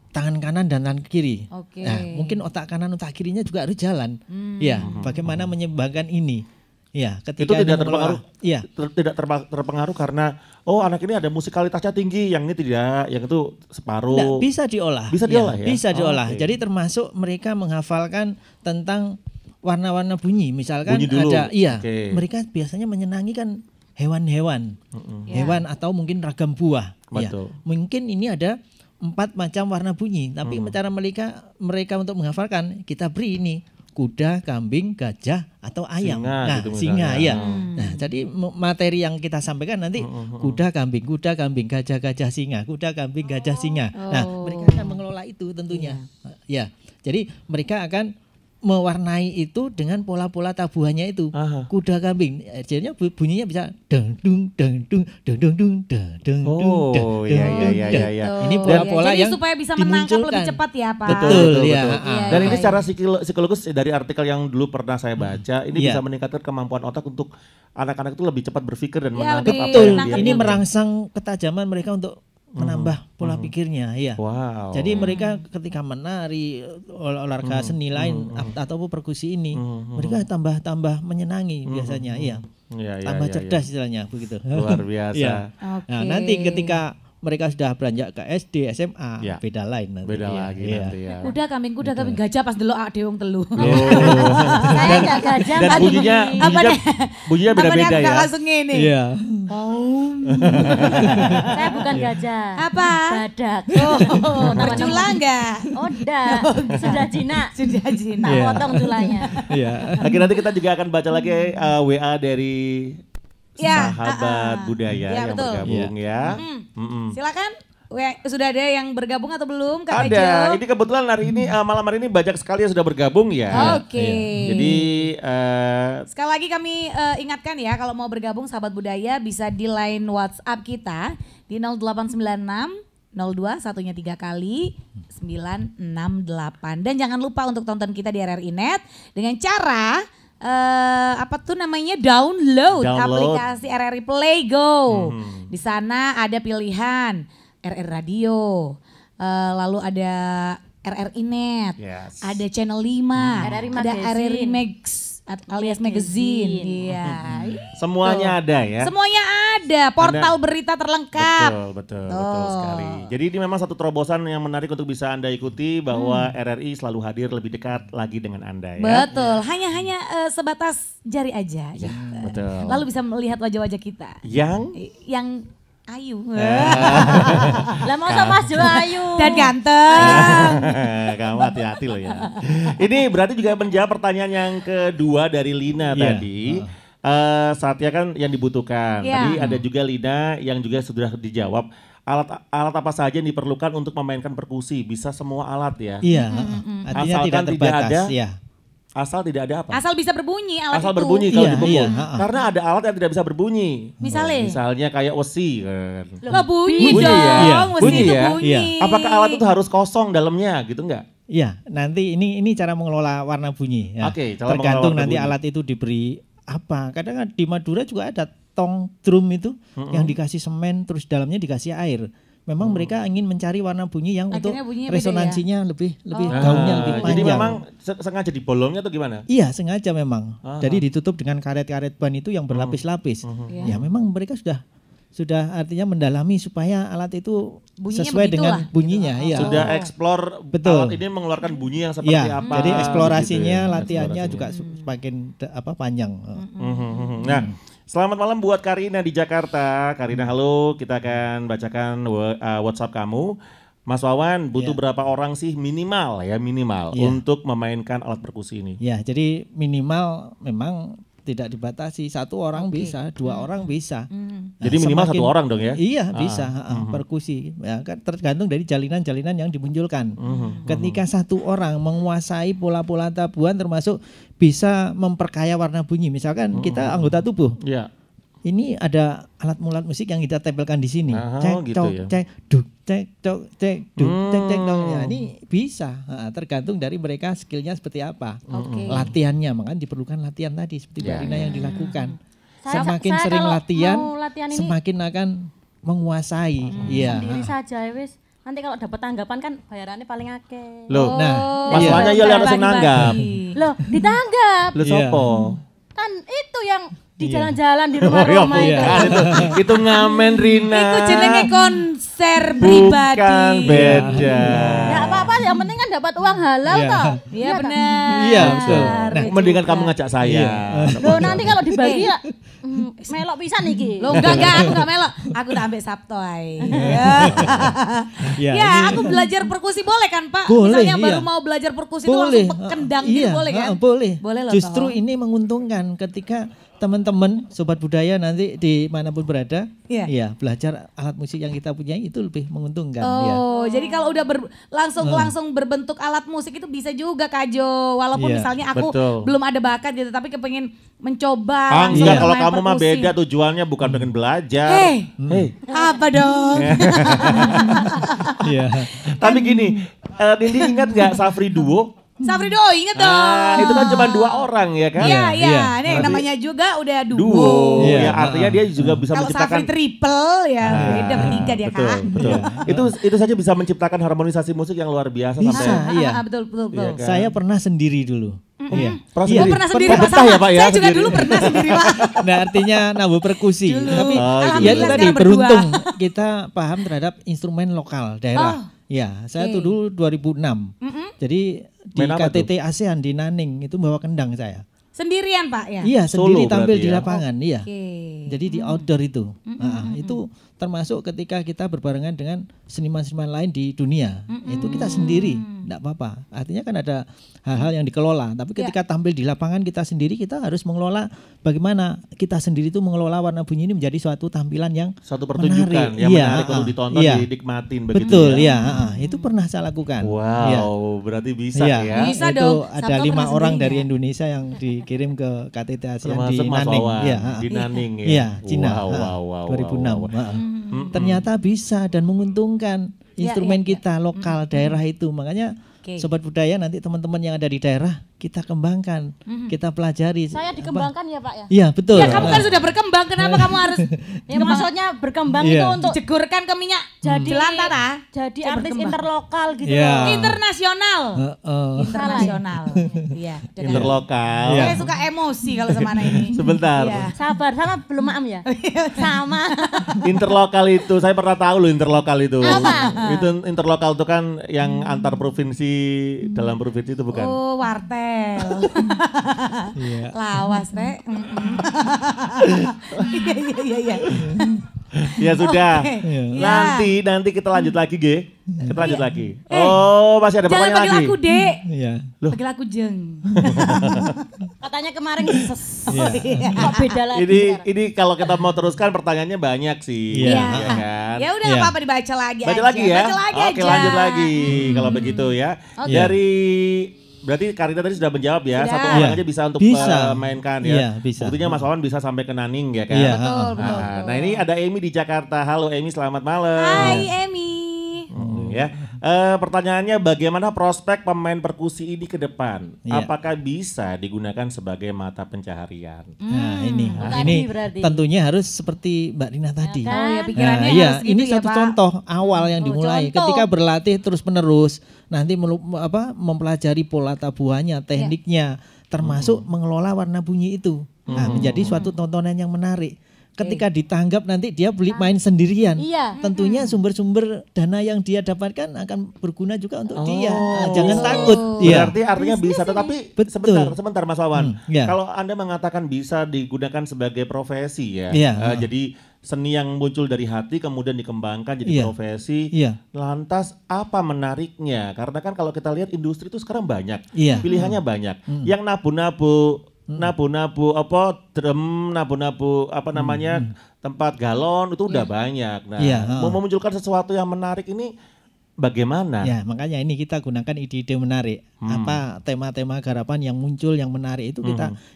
tangan kanan dan tangan kiri. Oke. Nah, mungkin otak kanan, otak kirinya juga harus jalan. Ya, bagaimana menyeimbangkan ini? Ya, ketika Itu tidak dia mengelola- terpengaruh. Iya. Tidak terpengaruh karena anak ini ada musikalitasnya tinggi, yang ini tidak, yang itu separuh. Nggak, bisa diolah. Bisa diolah ya? Bisa diolah. Oke. Jadi termasuk mereka menghafalkan tentang warna-warna bunyi. Misalkan Bunyi dulu. ada, Oke. mereka biasanya menyenangi kan hewan-hewan, hewan atau mungkin ragam buah. Ya. Betul. Mungkin ini ada 4 macam warna bunyi, tapi cara mereka untuk menghafalkan kita beri ini kuda, kambing, gajah atau ayam. Singa Nah, gitu singa misalnya. ya. Nah, jadi materi yang kita sampaikan nanti kuda, kambing, gajah, gajah, singa, kuda, kambing, gajah, singa. Nah, mereka akan mengelola itu tentunya. Ya. Jadi mereka akan mewarnai itu dengan pola-pola tabuhannya itu. Aha. Kuda, kambing. Jadinya bunyinya bisa dang dung dang dung dang dung dung dang dung dung dang Oh, dung iya, dung iya, dang. iya, iya. Ini pola-pola Jadi yang supaya bisa menangkap lebih dimunculkan. cepat ya Pak. Betul, ya. Dan ini Iya. secara psikologis dari artikel yang dulu pernah saya baca, ini Iya. bisa meningkatkan kemampuan otak untuk anak-anak itu lebih cepat berpikir dan Iya, menangkap lebih apa Betul. yang menangkap dia Ini juga. merangsang ketajaman mereka untuk menambah pola pikirnya, ya. Wow. Jadi mereka ketika menari olahraga seni lain atau perkusi ini, mereka tambah menyenangi biasanya, iya. Iya, iya, Tambah iya, cerdas istilahnya begitu. Luar biasa. Iya. Oke. Nah, nanti ketika mereka sudah beranjak ke SD, SMA, Ya. beda lain nanti. Beda Iya, lagi iya. nanti ya. Kuda kambing gajah pas delok awake dhewe wong telu. Saya enggak gajah Dan Mbak bunyinya Dini. bunyinya Apa nih beda-beda aku ya. gak langsung ngene. Iya. Saya bukan gajah. Apa? Badak. Bercula enggak? Oh, enggak. Sudah jinak. Sudah Jin. Tak Iya. potong culanya. Iya. Oke, nanti kita juga akan baca lagi WA dari Ya, sahabat budaya Ya, yang betul. bergabung ya. Silakan. sudah ada yang bergabung atau belum Kak Ada. Ejo? Ini kebetulan malam hari ini banyak sekali yang sudah bergabung ya. Oke. Jadi Sekali lagi kami ingatkan ya, kalau mau bergabung sahabat budaya bisa di line WhatsApp kita di 0896 02 satunya 3 kali 968. Dan jangan lupa untuk tonton kita di RRI Net dengan cara download aplikasi RRI Play Go. Di sana ada pilihan RRI Radio, lalu ada RRI Net, Yes. ada channel 5, RRI ada Magazine. RRI Max alias magazine. Iya. semuanya ada ya. Semuanya ada, portal berita terlengkap. Betul sekali. Jadi ini memang satu terobosan yang menarik untuk bisa Anda ikuti bahwa RRI selalu hadir lebih dekat lagi dengan Anda ya. Betul, hanya sebatas jari aja. gitu. betul. Lalu bisa melihat wajah-wajah kita yang ayu Lah masa Mas Jo ayu. dan ganteng. Kamu hati-hati loh ya. Ini berarti juga menjawab pertanyaan yang kedua dari Lina Iya. tadi. Saatnya kan yang dibutuhkan. Iya. Tadi ada juga Lina yang juga sudah dijawab. Alat apa saja yang diperlukan untuk memainkan perkusi? Bisa semua alat ya. Iya, artinya Asalkan tidak tidak terbatas. ada Ya. Asal tidak ada apa? Asal bisa berbunyi alat Asal itu. berbunyi kalau Iya, dipukul. iya, Karena ada alat yang tidak bisa berbunyi. Misalnya kayak wesi kan. Lah bunyi Bunyi dong, ya? Iya. mesti Bunyi itu ya? bunyi. Iya. Apakah alat itu harus kosong dalamnya gitu enggak? Iya, nanti ini cara mengelola warna bunyi. Ya. Oke, cara tergantung mengelola warna nanti bunyi. alat itu diberi apa. Kadang di Madura juga ada tong drum itu yang dikasih semen terus dalamnya dikasih air. Memang mereka ingin mencari warna bunyi yang untuk Akhirnya bunyinya beda ya? resonansinya lebih gaungnya lebih panjang. Jadi memang sengaja dibolongnya atau gimana? Iya, sengaja memang. Jadi ditutup dengan karet-karet ban itu yang berlapis-lapis. Ya memang mereka sudah artinya mendalami supaya alat itu Bunyinya sesuai dengan begitulah, bunyinya. Iya. Sudah explore Betul. alat ini mengeluarkan bunyi yang seperti Iya, apa. jadi eksplorasinya, gitu ya. latihannya Eksplorasinya. juga semakin panjang. Nah, selamat malam buat Karina di Jakarta. Karina, halo. Kita akan bacakan WhatsApp kamu. Mas Wawan, butuh berapa orang sih minimal untuk memainkan alat perkusi ini? Ya, jadi minimal memang tidak dibatasi. 1 orang bisa, 2 orang bisa. Nah, Jadi minimal 1 orang dong ya? Iya bisa perkusi. Ya, kan tergantung dari jalinan-jalinan yang dimunculkan. Ketika 1 orang menguasai pola-pola tabuhan termasuk bisa memperkaya warna bunyi. Misalkan kita anggota tubuh. Iya. Ini ada alat mulat musik yang kita tempelkan di sini. Gitu Cok, ya. cek, duk, cek, cok, cek, duk, cek, cek, dok. Ya, ini bisa. Tergantung dari mereka skillnya seperti apa. Latihannya, makanya diperlukan latihan tadi seperti Mbak Rina yang dilakukan. Semakin saya sering kalau latihan, mau latihan ini semakin akan menguasai. Iya. sendiri saja wis. Nanti kalau dapat tanggapan kan bayarannya paling akeh. Loh, Nah, masalahnya ya harus Bagi-bagi. nanggap. Loh, ditanggap. Lu sopo? Kan itu yang di jalan-jalan di rumah-rumah itu. Itu ngamen Rina. Itu jenenge konser pribadi. Bukan beda. Ya apa-apa, yang penting kan dapat uang halal toh. Iya benar. Iya, betul. Nah, mendingan kamu ngajak saya. Loh nanti kalau dibagi ya melok pisan iki. Lo enggak, aku enggak melok. Aku udah ambil Sabtu ay. Ya, Ya, ini- aku belajar perkusi boleh kan Pak? Boleh, Misalnya baru iya. mau belajar perkusi itu boleh. langsung kendang gitu Iya, boleh kan? boleh. Boleh loh. Justru toh. ini menguntungkan ketika teman-teman sobat budaya nanti dimanapun berada, Iya. ya belajar alat musik yang kita punya itu lebih menguntungkan. Ya. Oh, jadi kalau udah langsung berbentuk alat musik itu bisa juga Kak Jo. Walaupun Iya, misalnya aku betul. belum ada bakat gitu, tapi kepengen mencoba. langsung Enggak, kalau bermain kamu mah perkusi. beda tujuannya bukan pengen belajar. Hey, apa dong? Iya. Tapi gini, Dindi ingat nggak Safri Duo? Safri Do, inget dong. Itu kan cuma 2 orang ya kan? Iya, Iya. iya. Nih namanya juga udah duo. Duo. Iya. Ya, artinya dia juga bisa Kalau menciptakan. Safri triple ya beda bertiga dia Betul, Kak. betul. Itu saja bisa menciptakan harmonisasi musik yang luar biasa Bisa. sampai. Iya. Betul, betul, betul. Iya kan? Saya pernah sendiri dulu. Iya. Pernah Iya. Oh, pernah sendiri Pak, Betah sama. ya, Pak, ya, Saya juga sendiri. dulu pernah sendiri Pak. Nah, artinya nabuh perkusi. Dulu. Tapi Oh, gitu. ya itu Alhamdulillah tadi sekarang beruntung kita paham terhadap instrumen lokal daerah. Oh. Ya, saya tuh dulu 2006. Jadi di Main apa KTT ASEAN di Nanning itu bawa kendang saya. Sendirian Pak ya? Iya, sendiri Solo tampil berarti di ya? lapangan, iya. Oke. Jadi di outdoor itu. Itu termasuk ketika kita berbarengan dengan seniman-seniman lain di dunia. Itu kita sendiri, enggak apa-apa. Artinya kan ada hal-hal yang dikelola, tapi ketika tampil di lapangan kita sendiri, kita harus mengelola bagaimana kita sendiri itu mengelola warna bunyi ini menjadi suatu tampilan yang Suatu pertunjukan menarik. yang Iya, menarik untuk ditonton, dinikmatin begitu betul, ya. Itu pernah saya lakukan. Wow, Iya. berarti bisa Iya, ya. Bisa itu dong. ada Sabto 5 pernah orang sendiri dari nggak? Indonesia yang dikirim ke KTT ASEAN di Termasuk Mas Nanning. Wawan, Iya, di Nanning ya. Iya, Cina. Wow, 2006. wow. Ternyata bisa dan menguntungkan instrumen iya. kita lokal daerah itu. Makanya Oke. sobat budaya nanti teman-teman yang ada di daerah kita kembangkan, kita pelajari. Saya dikembangkan ya Pak ya? Iya, betul. Ya kamu kan sudah berkembang, kenapa kamu harus Ya maksudnya berkembang Iya. itu untuk jegurkan ke minyak jadi jelantah ta? jadi Saya artis berkembang. interlokal gitu Iya. loh. Internasional. Heeh. Internasional. Iya. dengan- Interlokal. Saya suka emosi kalau sama anak ini. Sebentar. Iya. Sabar, sama belum maam ya? Sama. Interlokal itu saya pernah tahu loh interlokal itu. Itu interlokal itu kan yang antar provinsi dalam provinsi itu bukan? Oh, wartel. Iya. Lawas, Rek. Iya. Ya sudah. Oke. Nanti kita lanjut lagi, Ge. Kita lanjut lagi. Oh, masih ada Jangan pertanyaan panggil lagi. aku Dek. Iya. Panggil aku Jeng. Katanya kemarin ses. Iya. Kok beda lagi Ini sekarang? ini kalau kita mau teruskan pertanyanya banyak sih. Iya. Ya kan? Ya udah Iya. nggak apa-apa dibaca lagi Baca aja. lagi ya. Baca lagi Oke, aja. lanjut lagi kalau begitu ya. Oke. Dari berarti Karita tadi sudah menjawab ya. Sudah. Satu orang Iya. aja bisa untuk Bisa. mainkan ya. Iya, bisa. Buktinya Mas Wawan bisa sampai ke Naning ya kan. Iya. Betul. Nah, ini ada Emi di Jakarta. Halo Emi, selamat malam. Hai Emi. Ya. Pertanyaannya bagaimana prospek pemain perkusi ini ke depan? Iya. Apakah bisa digunakan sebagai mata pencaharian? Nah, ini Tadi berarti. tentunya harus seperti Mbak Rina tadi. Oh ya Nah, pikirannya iya, harus gitu ini ya, satu Pak. contoh awal yang dimulai. contoh. Ketika berlatih terus-menerus, nanti mempelajari pola tabuhannya, tekniknya, termasuk mengelola warna bunyi itu. Nah, menjadi suatu tontonan yang menarik. Ketika ditanggap nanti dia beli main sendirian. Iya. Tentunya sumber-sumber dana yang dia dapatkan akan berguna juga untuk dia. Nah, jangan takut. Iya. Berarti artinya bisa, tetapi Betul. sebentar Mas Wawan. ya. Kalau Anda mengatakan bisa digunakan sebagai profesi ya, Iya. jadi seni yang muncul dari hati kemudian dikembangkan jadi Iya. profesi. Iya. Lantas apa menariknya? Karena kan kalau kita lihat industri itu sekarang banyak, Iya. pilihannya banyak. Yang nabu-nabu apa drum, nabu-nabu apa namanya tempat galon itu udah banyak. Nah, Iya, mau memunculkan sesuatu yang menarik ini bagaimana? Ya, makanya ini kita gunakan ide-ide menarik. Apa tema-tema garapan yang muncul yang menarik itu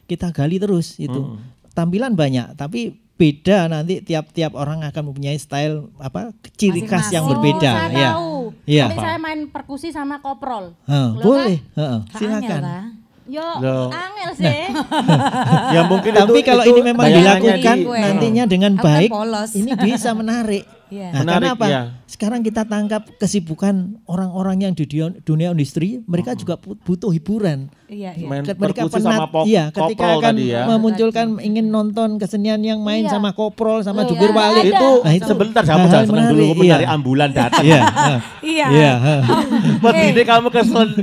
kita gali terus itu. Tampilan banyak, tapi beda nanti tiap-tiap orang akan mempunyai style ciri khas yang Masing-masing. berbeda. Oh, saya Ya. tahu. Iya. Nanti saya main perkusi sama koprol. Boleh, Kak silakan. Angel, Pak. Yo, Loh. angel sih. Ya mungkin Tapi kalau ini memang bayangannya dilakukan di- nantinya dengan Aku kan baik, polos. ini bisa menarik. Iya. Nah, Menarik, karena apa? ya. Sekarang kita tangkap kesibukan orang-orang yang di dunia industri, mereka juga butuh hiburan. Iya. main Mereka perkusi sama iya, ketika koprol akan tadi ya. memunculkan ingin nonton kesenian yang main Iya. sama koprol sama Loh, jubir iya, balik. ada. Itu Nah, itu sebentar hal-hal kamu jangan senang dulu menarik, menari iya. ambulan datang. Iya. Iya. Iya. Pedine kamu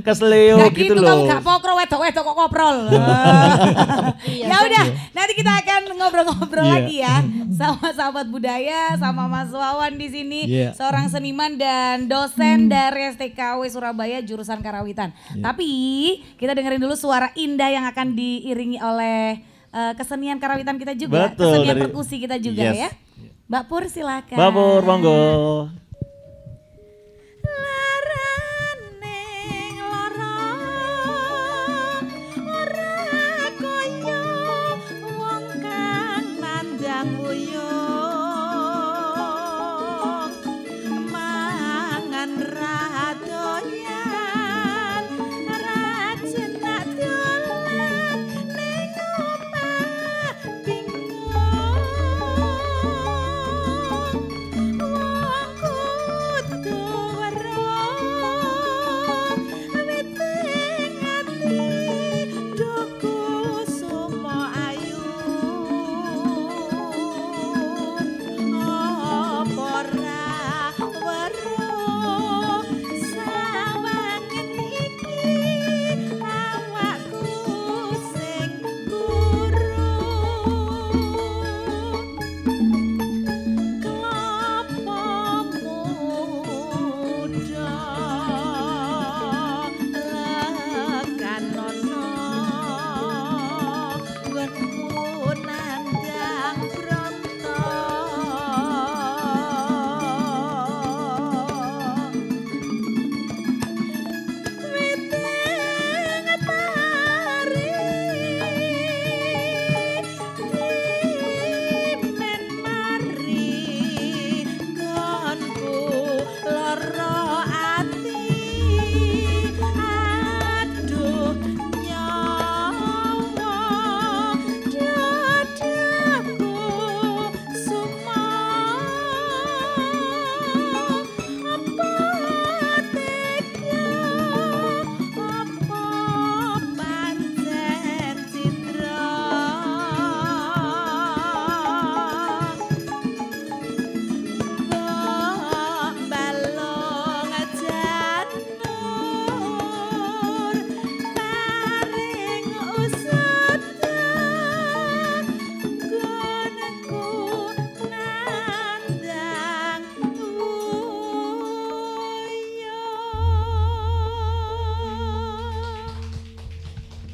kesleo Gak gitu gitu loh. kamu gak pokro wedok-wedok kok koprol. Ya udah, nanti kita akan ngobrol-ngobrol Iya. lagi ya sama sahabat budaya, sama Mas Wawan di sini, Iya. seorang seniman dan dosen dari STKW Surabaya jurusan Karawitan. Tapi kita dengerin dulu suara indah yang akan diiringi oleh kesenian Karawitan kita juga, Betul, kesenian dari- perkusi kita juga Yes. ya. Mbak Pur silakan. Babur, monggo. Laraning lorong ora kaya wong kang nandang uyuh mangan ra doyan rajin tak dolan ning omah bingung wong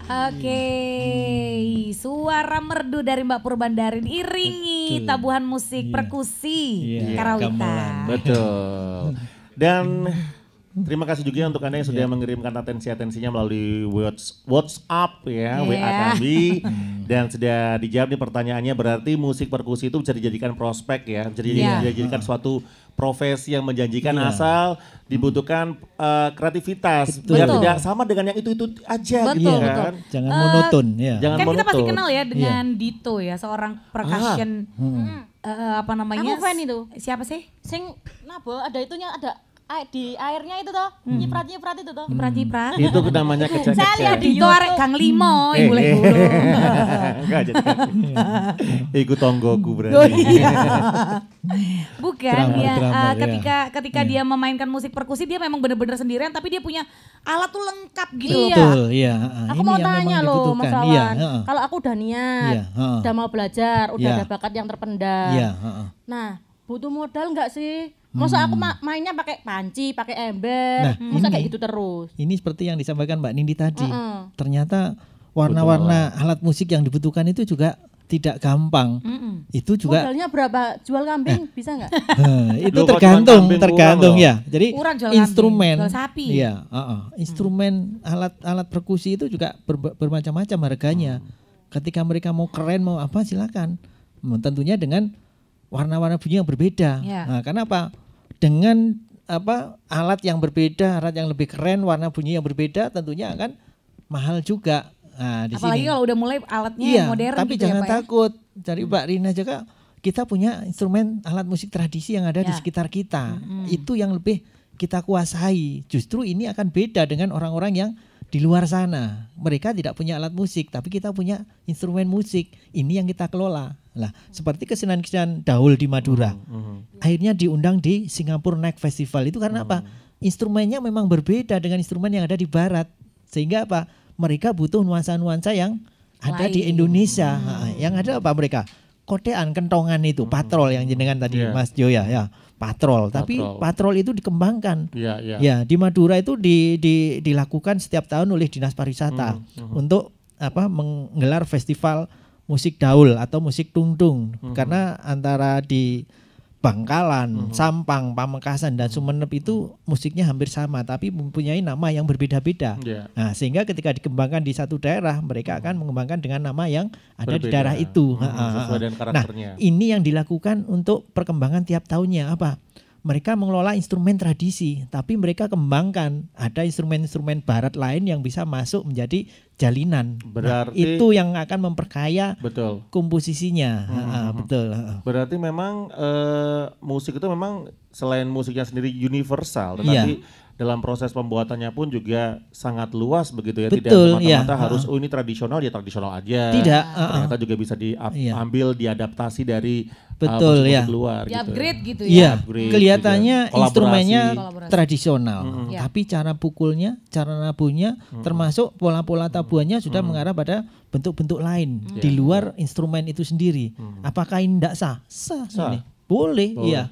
Oke, suara merdu dari Mbak Purbandarin iringi tabuhan musik perkusi Karawitan. gamelan. Betul. Dan terima kasih juga untuk Anda yang sudah mengirimkan atensi-atensinya melalui WhatsApp ya, WA kami. Dan sudah dijawab nih pertanyaannya, berarti musik perkusi itu bisa dijadikan prospek ya, bisa dijadikan suatu profesi yang menjanjikan asal dibutuhkan kreativitas. Biar tidak sama dengan yang itu aja gitu kan. Jangan monoton ya. Jangan Kan kita pasti monoton. kenal ya dengan Dito ya, seorang percussion apa namanya? Aku fan itu. Siapa sih? Sing nabo ada itunya ada di airnya itu toh, nyiprat-nyiprat itu toh. Nyiprat-nyiprat. Itu namanya Saya lihat kecek-kecek. di Dito arek Gang Limo, ibu guru. Enggak jadi kan. Ikut tonggoku berarti. Oh, iya. Bukan Drummer, ketika dia memainkan musik perkusi dia memang benar-benar sendirian tapi dia punya alat tuh lengkap gitu loh. Iya. Betul, iya. Aku Ini mau yang tanya memang loh Mas dibutuhkan. Wawan, Iya, kalau aku udah niat, Iya, heeh. udah mau belajar, udah Iya. ada bakat yang terpendam. Iya, heeh. Nah, butuh modal nggak sih? Masa aku mainnya pakai panci, pakai ember, masa kayak gitu terus? Ini seperti yang disampaikan Mbak Nindi tadi. Ternyata warna-warna alat musik yang dibutuhkan itu juga tidak gampang. Itu juga Modalnya berapa? Jual kambing bisa nggak? itu Loh, kalau tergantung, cuma kambing tergantung kurang ya. Jadi Kurang jual instrumen, kambing, jual sapi. iya, instrumen alat perkusi itu juga bermacam-macam harganya. Ketika mereka mau keren mau apa silakan. Tentunya dengan warna-warna bunyi yang berbeda. Ya. Nah, karena apa? Dengan alat yang berbeda, alat yang lebih keren, warna bunyi yang berbeda, tentunya akan mahal juga. Nah, di Apalagi sini. kalau udah mulai alatnya Iya, yang modern tapi gitu jangan ya Pak ya. takut. Dari Mbak Rina juga kita punya instrumen alat musik tradisi yang ada di sekitar kita. Itu yang lebih kita kuasai. Justru ini akan beda dengan orang-orang yang di luar sana. Mereka tidak punya alat musik, tapi kita punya instrumen musik. Ini yang kita kelola. Lah, seperti kesenian-kesenian Daul di Madura. Akhirnya diundang di Singapore Night Festival. Itu karena apa? Instrumennya memang berbeda dengan instrumen yang ada di barat. Sehingga apa? Mereka butuh nuansa-nuansa yang ada di Indonesia. Nah, yang ada apa mereka? Kotean, kentongan itu, patrol yang jenengan tadi Mas Joya ya. Patrol, tapi patrol itu dikembangkan. Iya. Ya, di Madura itu dilakukan setiap tahun oleh Dinas Pariwisata untuk menggelar festival musik daul atau musik tungtung. Karena antara di Bangkalan, Sampang, Pamekasan dan Sumenep itu musiknya hampir sama tapi mempunyai nama yang berbeda-beda. Nah, sehingga ketika dikembangkan di satu daerah, mereka akan mengembangkan dengan nama yang ada di daerah itu. Sesuai dengan karakternya. Nah, ini yang dilakukan untuk perkembangan tiap tahunnya apa? Mereka mengelola instrumen tradisi, tapi mereka kembangkan ada instrumen-instrumen barat lain yang bisa masuk menjadi jalinan. Berarti itu yang akan memperkaya betul komposisinya. Betul. Berarti memang musik itu memang selain musiknya sendiri universal, tetapi dalam proses pembuatannya pun juga sangat luas begitu ya. Betul, tidak semata-mata harus ini tradisional ya tradisional aja. Tidak. Ternyata juga bisa diambil, diadaptasi dari betul musik luar. Di upgrade gitu ya. Iya, Upgrade kelihatannya juga. instrumennya Kolaborasi. tradisional, tapi cara pukulnya, cara nabuhnya, termasuk pola-pola tabuhannya sudah mengarah pada bentuk-bentuk lain di luar instrumen itu sendiri. Apakah ini tidak sah? Sah. Ini. Boleh, iya.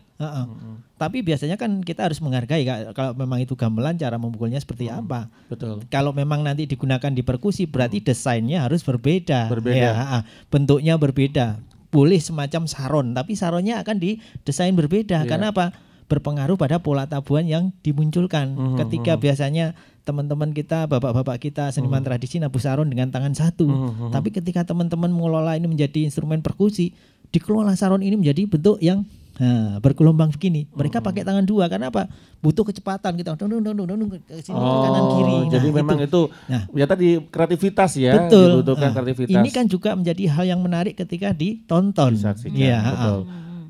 Tapi biasanya kan kita harus menghargai kalau memang itu gamelan cara memukulnya seperti apa. Betul. Kalau memang nanti digunakan di perkusi berarti desainnya harus berbeda. Berbeda. Ya, bentuknya berbeda. Boleh semacam saron, tapi saronnya akan didesain berbeda. Karena apa? Berpengaruh pada pola tabuhan yang dimunculkan. Ketika biasanya teman-teman kita, bapak-bapak kita seniman tradisi nabuh saron dengan tangan satu. Tapi ketika teman-teman mengelola ini menjadi instrumen perkusi, dikelola saron ini menjadi bentuk yang bergelombang begini. Mereka pakai tangan dua karena apa? Butuh kecepatan kita ke sini ke kanan kiri. Jadi memang itu ya tadi kreativitas ya, betul. dibutuhkan kreativitas. Ini kan juga menjadi hal yang menarik ketika ditonton. Disaksikan, Iya, betul.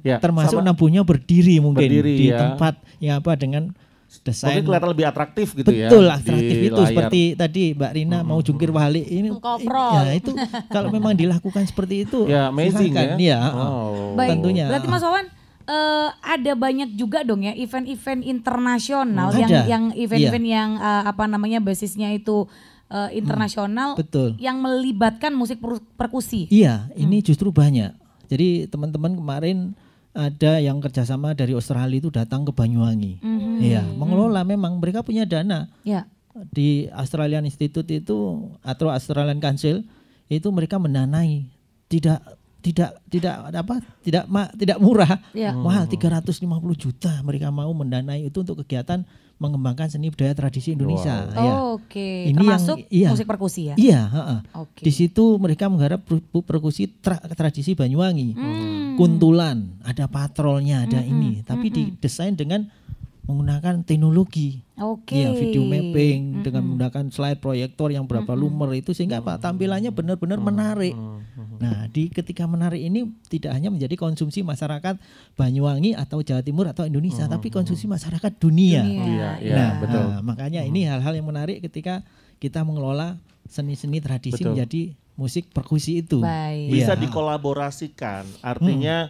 Ya, termasuk sama- nabuhnya berdiri mungkin di ya. tempat yang apa dengan desain. Mungkin kelihatan lebih atraktif gitu ya. Betul, atraktif di itu layar. seperti tadi Mbak Rina mau jungkir balik ini. Mengkoprol. Ya, itu kalau memang dilakukan seperti itu Ya, amazing silakan. ya. Iya, Baik, tentunya. berarti Mas Wawan ada banyak juga dong ya event-event internasional Ada. yang event-event yang apa namanya basisnya itu internasional Betul. yang melibatkan musik perkusi. Iya, ini justru banyak. Jadi teman-teman kemarin ada yang kerjasama dari Australia itu datang ke Banyuwangi. Iya, mengelola memang mereka punya dana. Ya. di Australian Institute itu atau Australian Council itu mereka mendanai tidak murah, mahal 350 juta mereka mau mendanai itu untuk kegiatan mengembangkan seni budaya tradisi Indonesia. Wow. Ya. Oke, Ini termasuk yang, musik perkusi ya? Iya, Oke. Di situ mereka menggarap perkusi tradisi Banyuwangi, kuntulan, ada patrolnya, ada ini, tapi didesain dengan menggunakan teknologi. Oke. Ya, video mapping dengan menggunakan slide proyektor yang berapa lumer itu sehingga tampilannya benar-benar menarik. Nah, ketika menarik ini tidak hanya menjadi konsumsi masyarakat Banyuwangi atau Jawa Timur atau Indonesia, tapi konsumsi masyarakat dunia. Iya, betul. Makanya ini hal-hal yang menarik ketika kita mengelola seni-seni tradisi menjadi musik perkusi itu. Baik. Bisa Iya. dikolaborasikan, artinya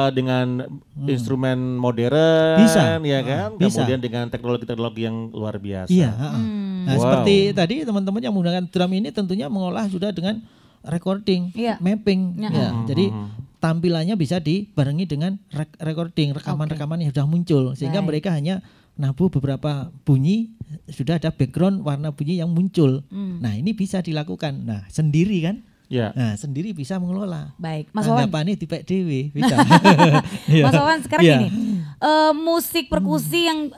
dengan instrumen modern, Bisa. ya kan? Bisa. Kemudian dengan teknologi-teknologi yang luar biasa. Iya. Nah, Wow. seperti tadi teman-teman yang menggunakan drum ini tentunya mengolah sudah dengan recording, Iya. mapping. Ya. Jadi tampilannya bisa dibarengi dengan recording, rekaman-rekaman yang sudah muncul sehingga Baik. mereka hanya nabuh beberapa bunyi, sudah ada background warna bunyi yang muncul. Nah, ini bisa dilakukan. Nah, sendiri kan? Ya. Nah, sendiri bisa mengelola. Baik, Mas Wawan. Anggapannya tipek dewe bisa. Mas Wawan sekarang Iya. gini, musik perkusi yang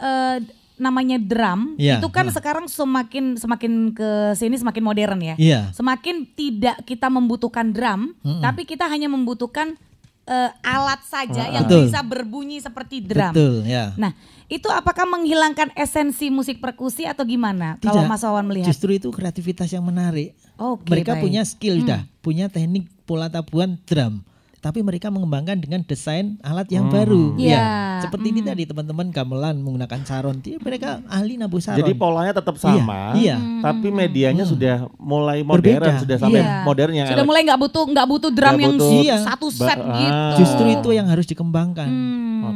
namanya drum Iya. itu kan sekarang semakin ke sini semakin modern ya. Iya. Semakin tidak kita membutuhkan drum, tapi kita hanya membutuhkan alat saja yang Betul. bisa berbunyi seperti drum. Betul, ya. Nah, itu apakah menghilangkan esensi musik perkusi atau gimana? Kalau Tidak. Mas Wawan melihat? Justru itu kreativitas yang menarik. Oke, Mereka baik. punya skill punya teknik pola tabuhan drum. Tapi mereka mengembangkan dengan desain alat yang baru. Iya. Ya, seperti ini tadi teman-teman gamelan menggunakan saron. Mereka ahli nabuh saron. Jadi polanya tetap sama, Iya. tapi medianya sudah mulai modern, Berbeda. sudah sampai Iya. modern yang Sudah mulai nggak butuh drum Nggak yang butuh. Iya. satu set gitu. Justru itu yang harus dikembangkan.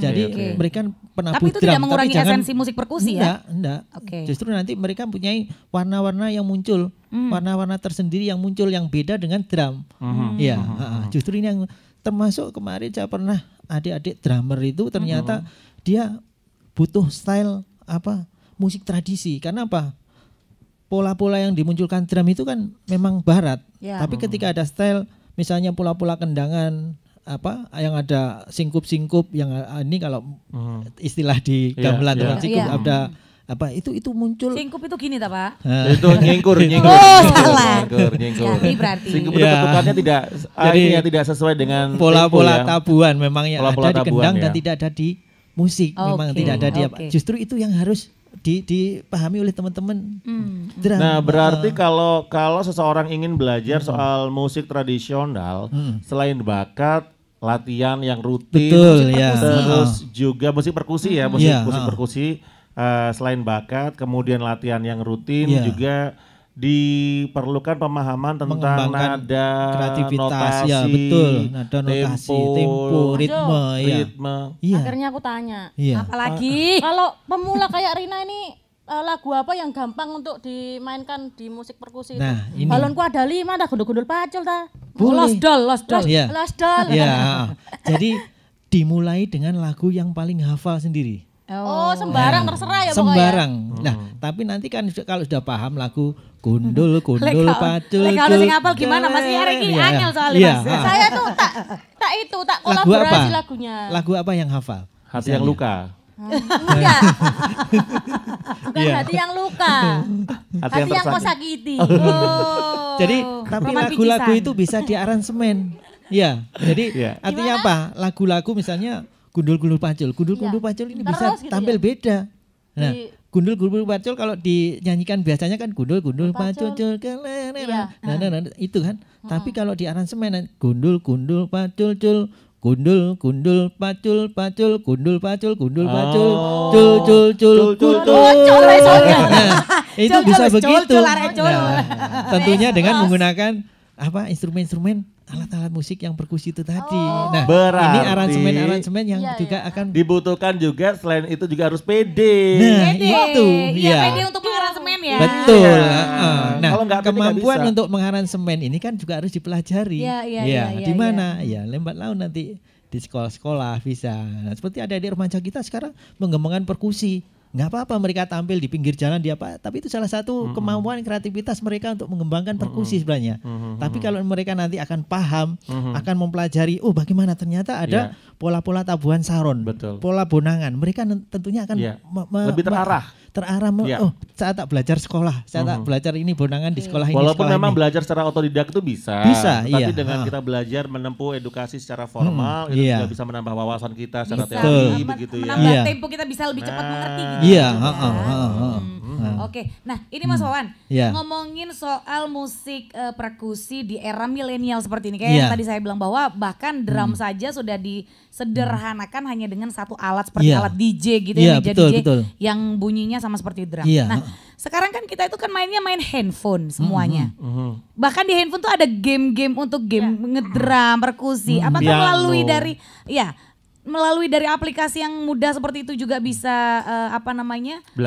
Jadi oke. mereka penabuh Tapi itu drum, tidak mengurangi jangan- esensi musik perkusi ya? Enggak. Oke. Justru nanti mereka mempunyai warna-warna yang muncul, warna-warna tersendiri yang muncul yang beda dengan drum. Iya, justru ini yang termasuk kemarin saya pernah adik-adik drummer itu ternyata dia butuh style musik tradisi. Karena apa? Pola-pola yang dimunculkan drum itu kan memang barat. Ya. Tapi ketika ada style misalnya pola-pola kendangan yang ada singkup-singkup yang ini kalau istilah di Iya, gamelan iya. dengan singkup Iya. ada itu muncul. Singkup itu gini tak Pak? itu nyengkur. Oh, salah. Nyengkur. Ganti berarti. Singkup itu Ya. ketukannya tidak Jadi, ini ya, tidak sesuai dengan Pola-pola tempo ya. tabuhan memang yang Pola-pola ada di tabuhan kendang ya. dan tidak ada di musik. Memang Oke, tidak ada di oke. Justru itu yang harus dipahami oleh teman-teman drum. Nah, berarti kalau seseorang ingin belajar soal musik tradisional, selain bakat, latihan yang rutin, Betul, ya. terus juga musik perkusi ya, musik Iya, perkusi, selain bakat, kemudian latihan yang rutin, Iya. juga diperlukan pemahaman tentang Mengembangkan nada, kreativitas, notasi, ya, betul. Nada, notasi, tempo, ritme, ya. ritme. Iya. Akhirnya aku tanya, Iya. Apalagi kalau pemula kayak Rina ini lagu apa yang gampang untuk dimainkan di musik perkusi itu? Nah, ini. Balonku ada 5, dah gundul-gundul pacul dah. Boleh. Lost doll. Iya. Last doll. Ya. Jadi dimulai dengan lagu yang paling hafal sendiri. Oh, sembarang terserah ya pokoknya. Sembarang. Nah, tapi nanti kan kalau sudah paham lagu gundul pacul. Lek kalau sing hapal gimana Mas Ari iki Iya, angel soalnya iya, Mas. ha. Saya tuh tak Lagu apa? kolaborasi lagunya. Lagu apa yang hafal? Hati yang luka. Enggak. Bukan Iya. hati yang luka. Hati Hati yang yang kau tersakiti. sakiti. Oh. Jadi tapi Roman lagu-lagu Picisan. itu bisa diaransemen. Ya, jadi Iya. artinya apa? Lagu-lagu misalnya gundul pacul. Gundul pacul ini bisa Terus gitu tampil ya? beda. Nah, Di- gundul pacul kalau dinyanyikan biasanya kan gundul pacul. Iya. Nah, itu kan. Tapi kalau di aransemen gundul pacul cul. Gundul pacul gundul pacul cul. Nah, itu Cul, bisa cul, begitu. cul, arek cul. Nah, tentunya dengan menggunakan instrumen-instrumen alat-alat musik yang perkusi itu tadi. Nah, Berarti ini aransemen-aransemen yang Iya, juga akan Dibutuhkan juga selain itu juga harus pede. Nah, Pede. itu Iya, ya. pede untuk mengaransemen ya. Betul. Iya. Nah, Kalau nggak pede nggak kemampuan bisa. untuk mengaransemen ini kan juga harus dipelajari. Iya, Di mana? Ya, lambat laun nanti di sekolah-sekolah bisa. Nah, seperti ada di remaja kita sekarang mengembangkan perkusi. nggak apa-apa mereka tampil di pinggir jalan di apa, tapi itu salah satu kemampuan kreativitas mereka untuk mengembangkan perkusi sebenarnya. Tapi kalau mereka nanti akan paham, akan mempelajari, oh bagaimana ternyata ada pola-pola tabuhan saron, pola bonangan, mereka tentunya akan lebih terarah. Oh saya tak belajar sekolah, saya tak belajar ini bonangan di sekolah ini. Walaupun sekolah memang ini. belajar secara otodidak itu bisa, tapi dengan kita belajar menempuh edukasi secara formal itu juga bisa menambah wawasan kita secara teori begitu ya. Menambah tempo kita bisa lebih cepat mengerti gitu. Iya, Oke, nah ini Mas Wawan ngomongin soal musik perkusi di era milenial seperti ini, kayak yang tadi saya bilang bahwa bahkan drum saja sudah disederhanakan hanya dengan satu alat seperti alat DJ gitu ya, meja DJ yang bunyinya sama seperti drum. Nah sekarang kan kita itu kan mainnya main handphone semuanya. Bahkan di handphone tuh ada game-game untuk game ngedrum, perkusi. Apakah melalui dari aplikasi yang mudah seperti itu juga bisa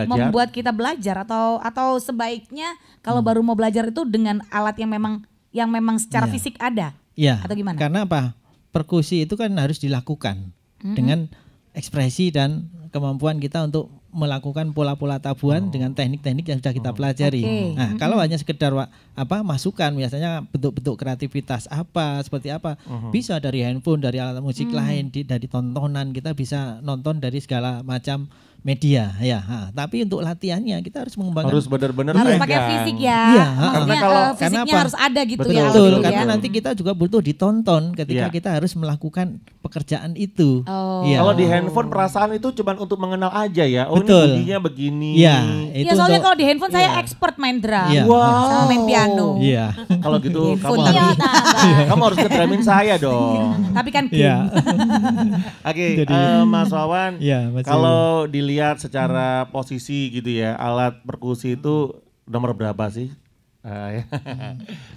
membuat kita belajar atau sebaiknya kalau baru mau belajar itu dengan alat yang memang secara fisik ada atau gimana? Karena apa? Perkusi itu kan harus dilakukan dengan ekspresi dan kemampuan kita untuk melakukan pola-pola tabuhan dengan teknik-teknik yang sudah kita pelajari. Nah, kalau hanya sekedar masukan biasanya bentuk-bentuk kreativitas seperti apa, bisa dari handphone, dari alat musik lain, dari tontonan, kita bisa nonton dari segala macam media tapi untuk latihannya kita harus mengembangkan, harus benar-benar pakai fisik maksudnya fisiknya harus ada gitu. Betul, karena nanti kita juga butuh ditonton ketika kita harus melakukan pekerjaan itu. Kalau di handphone perasaan itu cuma untuk mengenal aja ya. Ini bunyinya begini. Itu soalnya kalau di handphone saya expert main drum sama main piano. Kalau gitu kamu harus ngedramin saya dong. Tapi kan game. Oke, Mas Wawan, kalau dilihat secara posisi gitu ya, alat perkusi itu nomor berapa sih?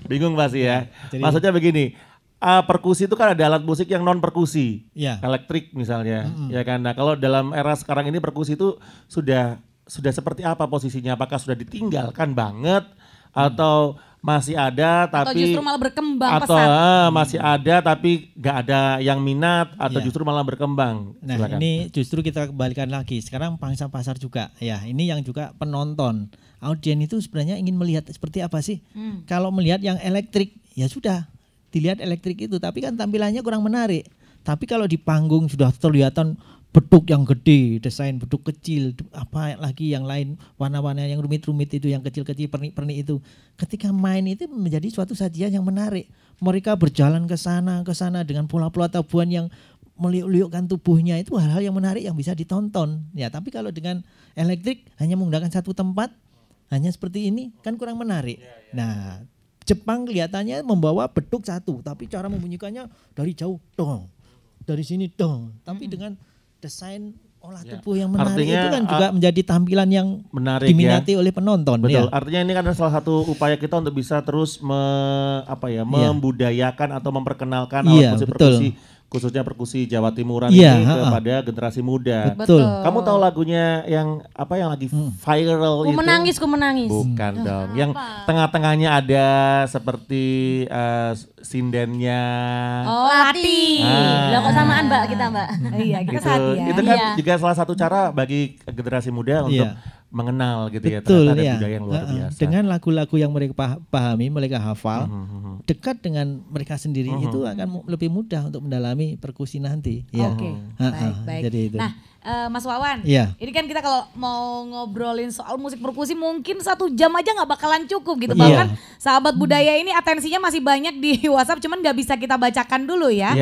Bingung pasti ya. Maksudnya begini, perkusi itu kan ada alat musik yang non perkusi, elektrik misalnya, ya kan. Nah kalau dalam era sekarang ini perkusi itu sudah seperti apa posisinya? Apakah sudah ditinggalkan banget atau masih ada tapi justru malah berkembang atau masih ada tapi nggak ada yang minat atau justru malah berkembang? Nah ini justru kita kembalikan lagi, sekarang pangsa pasar juga ini yang juga penonton, audien itu sebenarnya ingin melihat seperti apa sih. Kalau melihat yang elektrik ya sudah dilihat elektrik itu, tapi kan tampilannya kurang menarik. Tapi kalau di panggung sudah kelihatan beduk yang gede, desain beduk kecil, apa lagi yang lain, warna-warna yang rumit-rumit itu, yang kecil-kecil, pernik-pernik itu. Ketika main itu menjadi suatu sajian yang menarik. Mereka berjalan ke sana dengan pola-pola tabuhan yang meliuk-liukkan tubuhnya, itu hal-hal yang menarik yang bisa ditonton. Ya, tapi kalau dengan elektrik hanya menggunakan satu tempat, hanya seperti ini kan kurang menarik. Nah, Jepang kelihatannya membawa beduk satu, tapi cara membunyikannya dari jauh, dong, dari sini dong, tapi dengan desain olah tubuh yang menarik. Artinya, itu kan juga menjadi tampilan yang menarik, diminati oleh penonton. Betul. Artinya ini kan salah satu upaya kita untuk bisa terus membudayakan atau memperkenalkan alat musik perkusi, khususnya perkusi Jawa Timuran ini kepada generasi muda. Betul. Kamu tahu lagunya yang lagi viral itu? Ku menangis. Bukan dong. Yang tengah-tengahnya ada seperti sindennya. Lati. Lah kok samaan Mbak kita Mbak. Iya, kita gitu. saat ya. Itu kan juga salah satu cara bagi generasi muda untuk mengenal gitu. Betul, ternyata ada budaya yang luar biasa. Dengan lagu-lagu yang mereka pahami, mereka hafal, dekat dengan mereka sendiri, itu akan lebih mudah untuk mendalami perkusi nanti. Oke, baik. Jadi itu. Nah, Mas Wawan, ini kan kita kalau mau ngobrolin soal musik perkusi mungkin 1 jam aja nggak bakalan cukup gitu. Bahkan sahabat budaya ini atensinya masih banyak di WhatsApp, cuman nggak bisa kita bacakan dulu ya.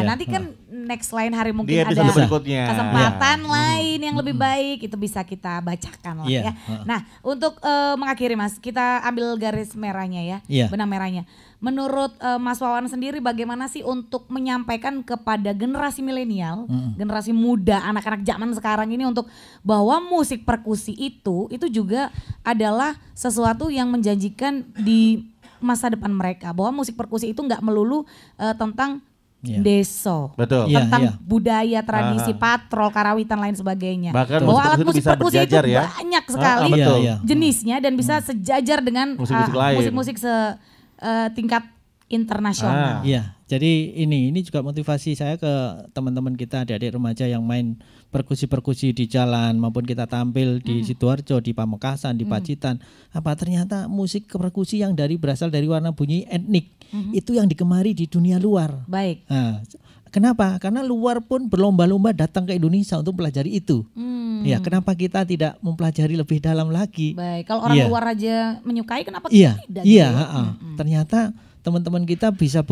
Nanti kan next lain hari mungkin ada kesempatan lain yang lebih baik, itu bisa kita bacakan lah ya. Nah, untuk mengakhiri Mas, kita ambil garis merahnya ya, benang merahnya. Menurut Mas Wawan sendiri bagaimana sih untuk menyampaikan kepada generasi milenial, generasi muda, anak-anak zaman sekarang ini untuk bahwa musik perkusi itu juga adalah sesuatu yang menjanjikan di masa depan mereka, bahwa musik perkusi itu nggak melulu tentang deso, tentang budaya, tradisi, patrol, karawitan lain sebagainya. Bahkan bahwa alat musik bisa perkusi itu banyak sekali jenisnya dan bisa sejajar dengan musik-musik tingkat internasional. Jadi ini juga motivasi saya ke teman-teman kita, adik-adik remaja yang main perkusi-perkusi di jalan maupun kita tampil di Sidoarjo, di Pamekasan, di Pacitan. Apa ternyata musik perkusi yang berasal dari warna bunyi etnik itu yang digemari di dunia luar. Baik. Nah, kenapa? Karena luar pun berlomba-lomba datang ke Indonesia untuk pelajari itu. Ya, kenapa kita tidak mempelajari lebih dalam lagi? Baik, kalau orang luar aja menyukai, kenapa kita tidak? Iya, ternyata teman-teman kita bisa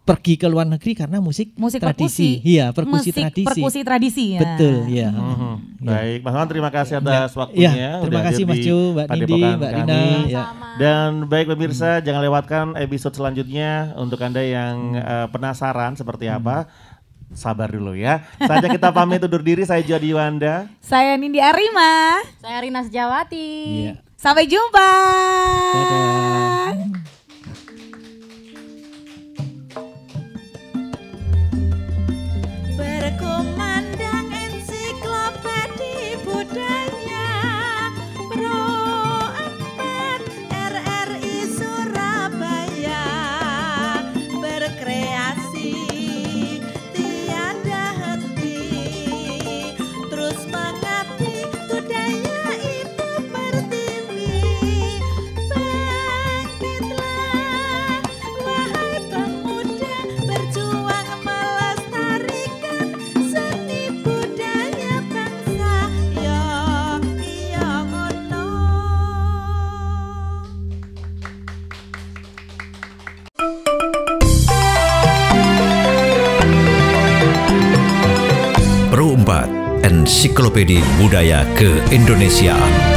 pergi ke luar negeri karena musik tradisi. Iya, perkusi tradisi. Ya. Betul, ya. Baik, Mas Wan, terima kasih atas waktunya. Terima kasih Mas Ju, Mbak Nindi, Mbak Rina. Ya. Dan baik pemirsa, jangan lewatkan episode selanjutnya untuk Anda yang penasaran seperti apa. Sabar dulu ya. Saatnya kita pamit undur diri. Saya Jody Wanda. Saya Nindi Arima. Saya Rina Sejawati. Iya. Sampai jumpa. Dadah. Berkumandang ensiklopedi budaya Pro 4 RRI Surabaya berkreasi tiada henti, terus mengabdi budaya Ibu Pertiwi. Bangkitlah wahai pemuda, berjuang melestarikan seni budaya bangsa. Yo iya ngono. Pro 4 Ensiklopedia Budaya Keindonesiaan.